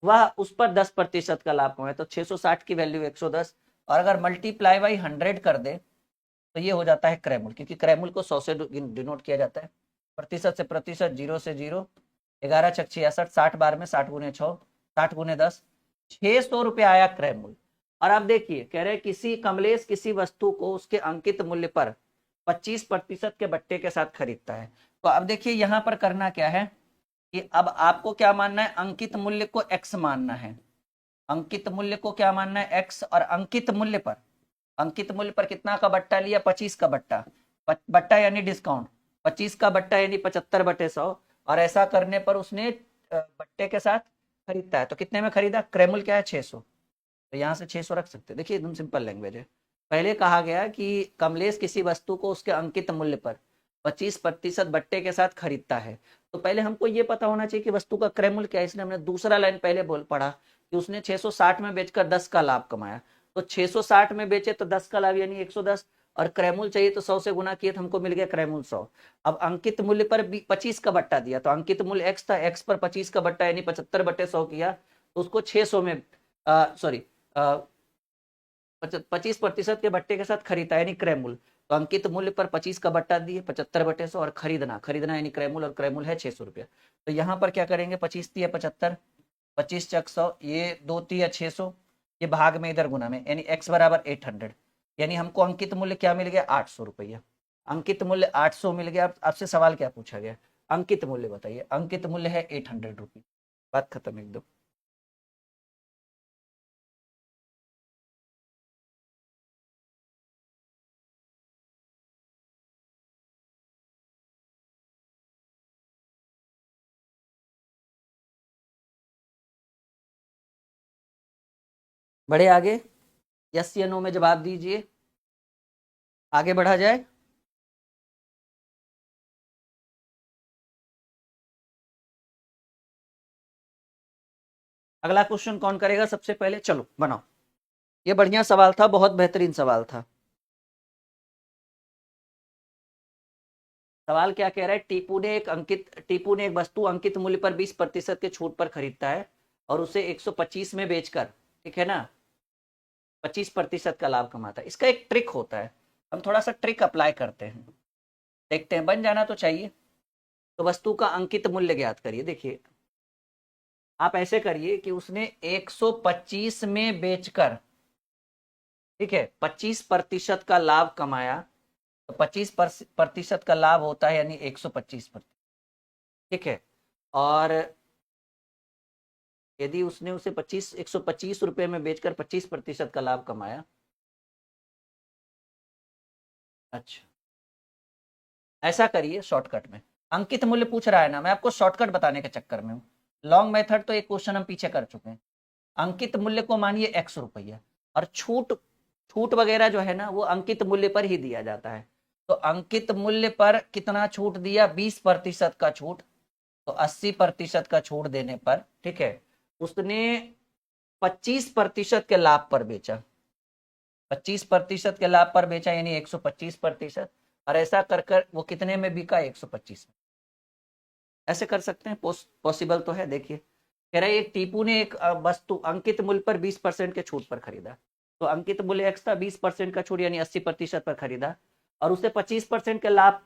वह उस पर 10% का लाभ कमाया, तो 660 की वैल्यू 110, और अगर मल्टीप्लाई बाई 100 कर दे तो ये हो जाता है क्रयमूल्य, क्योंकि क्रयमूल्य को 100 से डिनोट किया जाता है। प्रतिशत से प्रतिशत, जीरो से जीरो, 11 छक 66, 60 बार में 60 गुने 6, 60 गुने 10, 600 रुपये आया क्रयमूल्य। और आप देखिए, कह रहे किसी कमलेश किसी वस्तु को उसके अंकित मूल्य पर 25% के बट्टे के साथ खरीदता है। तो अब देखिए यहां पर करना क्या है कि अब आपको क्या मानना है, अंकित मूल्य को x मानना है। अंकित मूल्य को क्या मानना है, x, और अंकित मूल्य पर कितना का बट्टा लिया, 25 का बट्टा, बट्टा यानी डिस्काउंट, 25 का बट्टा यानी 75/100, और ऐसा करने पर उसने बट्टे के साथ खरीदता है। तो कितने में खरीदा, क्रयमूल्य क्या है 600, तो यहाँ से 600 रख सकते हैं। देखिए एकदम सिंपल लैंग्वेज है। पहले कहा गया कि कमलेश किसी वस्तु को उसके अंकित मूल्य पर 25% बट्टे के साथ खरीदता है। तो पहले हमको ये पता होना चाहिए कि वस्तु का क्रय मूल्य क्या है, इसलिए हमने दूसरा लाइन पहले बोल पढ़ा कि उसने 660 में बेचकर 10 का लाभ कमाया। तो 660 में बेचे तो 10 का लाभ यानी 110, और क्रयमूल चाहिए तो 100 से गुना किए तो हमको मिल गया क्रयमूल 100। अब अंकित मूल्य पर 25 का बट्टा दिया, तो अंकित मूल्य x था, x पर 25 का बट्टा यानी 75/100 किया, तो उसको 600 में सॉरी 25% के बट्टे के साथ खरीदा यानी क्रय मूल्य। तो अंकित मूल्य पर 25 का बट्टा दिए 75/100, और खरीदना यानी क्रय मूल्य, और क्रय मूल्य है 600 रुपया। तो यहाँ पर क्या करेंगे, 25 तिया 75, 25 चक 100, ये 2 तिया 600, ये भाग में इधर गुना में, यानी x बराबर 800, यानी हमको अंकित मूल्य क्या मिल गया, 800 रुपया। अंकित मूल्य 800 मिल गया। आपसे सवाल क्या पूछा गया, अंकित मूल्य बताइए। अंकित मूल्य है 800 रुपये, बात खत्म एकदम। बढ़े आगे, यस या नो में जवाब दीजिए, आगे बढ़ा जाए। अगला क्वेश्चन कौन करेगा सबसे पहले, चलो बनाओ। ये बढ़िया सवाल था, बहुत बेहतरीन सवाल था। सवाल क्या कह रहा है, टीपू ने एक वस्तु अंकित मूल्य पर 20% के छूट पर खरीदता है और उसे 125 में बेचकर, ठीक है ना, 25% का लाभ कमाता है। इसका एक ट्रिक होता है, हम थोड़ा सा ट्रिक अप्लाई करते हैं, देखते हैं, बन जाना तो चाहिए। तो वस्तु का अंकित मूल्य ज्ञात करिए। देखिए आप ऐसे करिए कि उसने 125 में बेचकर, ठीक है, 25% का लाभ कमाया, तो 25% का लाभ होता है यानी 125%, ठीक है। और यदि उसने उसे 125 रुपए में बेचकर 25% का लाभ कमाया, अच्छा ऐसा करिए शॉर्टकट में, अंकित मूल्य पूछ रहा है ना, मैं आपको शॉर्टकट बताने के चक्कर में हूँ। लॉन्ग मेथड तो एक क्वेश्चन हम पीछे कर चुके हैं। अंकित मूल्य को मानिए x रुपया, और छूट छूट वगैरह जो है ना वो अंकित मूल्य पर ही दिया जाता है। तो अंकित मूल्य पर कितना छूट दिया, 20% का छूट, तो 80% का छूट देने पर, ठीक है, उसने 25% के लाभ पर बेचा, 25% के लाभ पर बेचा यानी 125%, और ऐसा कर कर वो कितने में बिका, 125 में। ऐसे कर सकते हैं, पॉसिबल तो है। देखिए कह रहा है एक टीपू ने एक वस्तु अंकित मूल्य पर 20% के छूट पर खरीदा, तो अंकित मूल्य एक्स था, 20% का छूट यानी 80% पर खरीदा, और उसे 25% के लाभ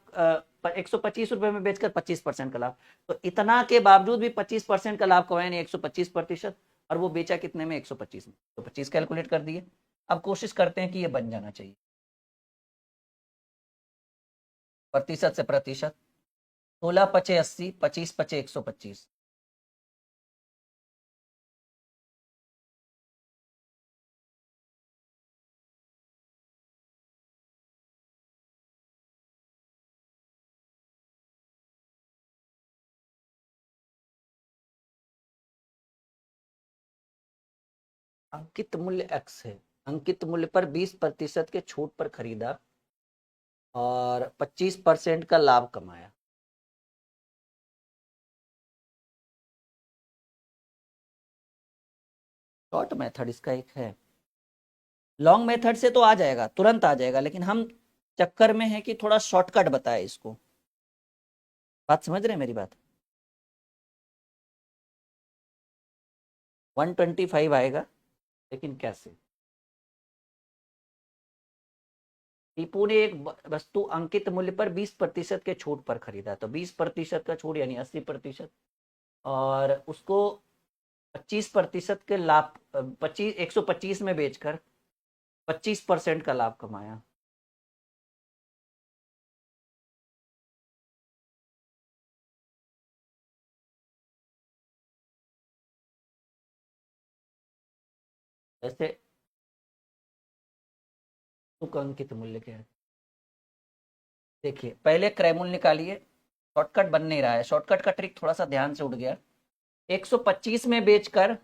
125 रुपए में बेचकर 25% का लाभ, तो इतना के बावजूद भी 25% का लाभ कमाया यानी 125%, और वो बेचा कितने में, 125 में। तो 25 कैलकुलेट कर दिए। अब कोशिश करते हैं कि ये बन जाना चाहिए, प्रतिशत से प्रतिशत, 16 × 5 = 80, 25 × 5 = 125। अंकित मूल्य x है, अंकित मूल्य पर 20% के छूट पर खरीदा और 25% का लाभ कमाया। शॉर्ट मेथड इसका एक है, लॉन्ग मेथड से तो आ जाएगा, तुरंत आ जाएगा, लेकिन हम चक्कर में है कि थोड़ा शॉर्टकट बताए इसको। बात समझ रहे हैं मेरी बात? 125 आएगा, लेकिन कैसे? टीपू ने एक वस्तु अंकित मूल्य पर 20% के छूट पर खरीदा, तो 20% का छूट यानी 80%, और उसको 25% के लाभ, 125 में बेचकर 25% का लाभ कमाया। ऐसे तुक अंकित मूल्य क्या है? देखिए पहले क्रयमूल्य निकालिए, शॉर्टकट बन नहीं रहा है, शॉर्टकट का ट्रिक थोड़ा सा ध्यान से उड़ गया। 125 में बेचकर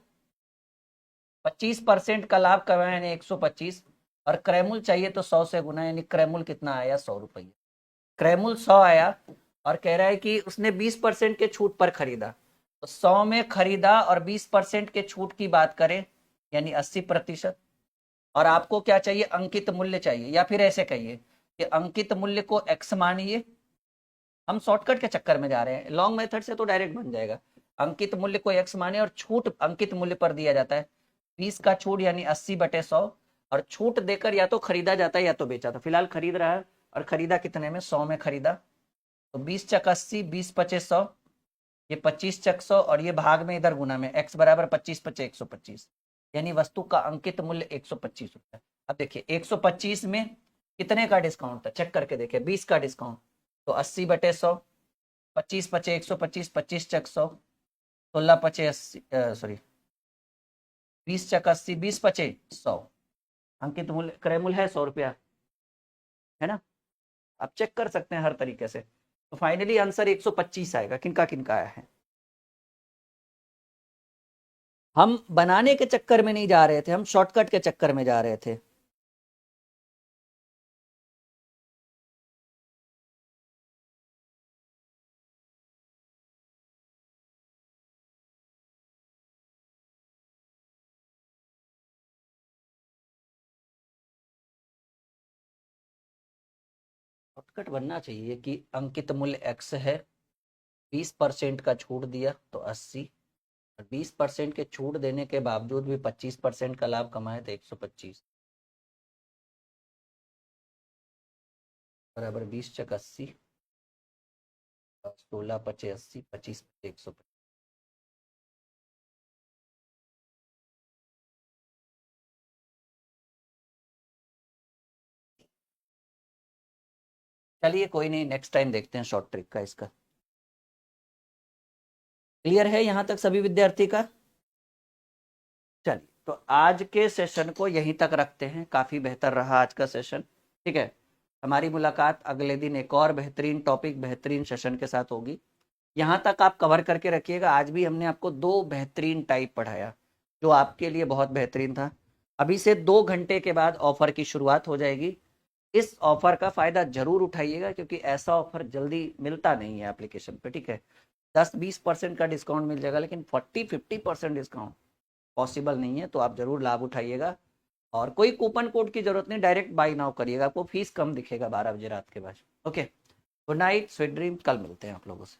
25% का लाभ कमाया यानी 125, और क्रयमूल्य चाहिए तो 100 से गुना, यानी क्रयमूल्य कितना आया? 100 रुपये। क्रयमूल्य 100 आया, और कह रहा है कि उसने 20% के छूट पर खरीदा, तो 100 में खरीदा और 20% के छूट की बात करें यानी 80%। और आपको क्या चाहिए? अंकित मूल्य चाहिए, या फिर ऐसे कहिए कि अंकित मूल्य को x मानिए। हम शॉर्टकट के चक्कर में जा रहे हैं, लॉन्ग मेथड से तो डायरेक्ट बन जाएगा। अंकित मूल्य को x माने, और छूट अंकित मूल्य पर दिया जाता है 20 का छूट यानी 80/100, और छूट देकर या तो खरीदा जाता है या तो बेचा। तो फिलहाल खरीद रहा है, और खरीदा कितने में? 100 में खरीदा, तो 20 चक 80, 20 पचे 100, ये 25 चक 100, और ये भाग में इधर गुना में, x बराबर 25 पचे 125, यानी वस्तु का अंकित मूल्य 125 रुपया। अब देखिए 125 में कितने का डिस्काउंट था? चेक करके देखिए, 20 का डिस्काउंट, तो 80/100, 25 पचे 125, 25 चक 100, 16 पचे 80, सॉरी 20 चक 80, 20 पचे 100, अंकित मूल्य क्रय मूल्य है 100 रुपया, है ना? आप चेक कर सकते हैं हर तरीके से। तो फाइनली आंसर 125 आएगा। किनका किनका आया है? हम बनाने के चक्कर में नहीं जा रहे थे, हम शॉर्टकट के चक्कर में जा रहे थे। शॉर्टकट बनना चाहिए कि अंकित मूल्य x है, 20% का छूट दिया तो 80, और 20% के छूट देने के बावजूद भी 25% का लाभ कमाए तो 125, बराबर 20 चक 80, 16 पचे 80, 25 125। चलिए कोई नहीं, नेक्स्ट टाइम देखते हैं शॉर्ट ट्रिक का इसका। क्लियर है यहाँ तक सभी विद्यार्थी का? चलिए तो आज के सेशन को यहीं तक रखते हैं, काफी बेहतर रहा आज का सेशन। ठीक है, हमारी मुलाकात अगले दिन एक और बेहतरीन टॉपिक, बेहतरीन सेशन के साथ होगी। यहाँ तक आप कवर करके रखिएगा। आज भी हमने आपको 2 बेहतरीन टाइप पढ़ाया, जो आपके लिए बहुत बेहतरीन था। अभी से 2 घंटे के बाद ऑफर की शुरुआत हो जाएगी। इस ऑफर का फायदा जरूर उठाइएगा, क्योंकि ऐसा ऑफर जल्दी मिलता नहीं है एप्लीकेशन पे। ठीक है, 10-20% का डिस्काउंट मिल जाएगा, लेकिन 40-50% डिस्काउंट पॉसिबल नहीं है। तो आप जरूर लाभ उठाइएगा, और कोई कूपन कोड की जरूरत नहीं, डायरेक्ट बाई नाउ करिएगा, आपको फीस कम दिखेगा 12 बजे रात के बाद। Okay, good night, sweet dream, कल मिलते हैं आप लोगों से।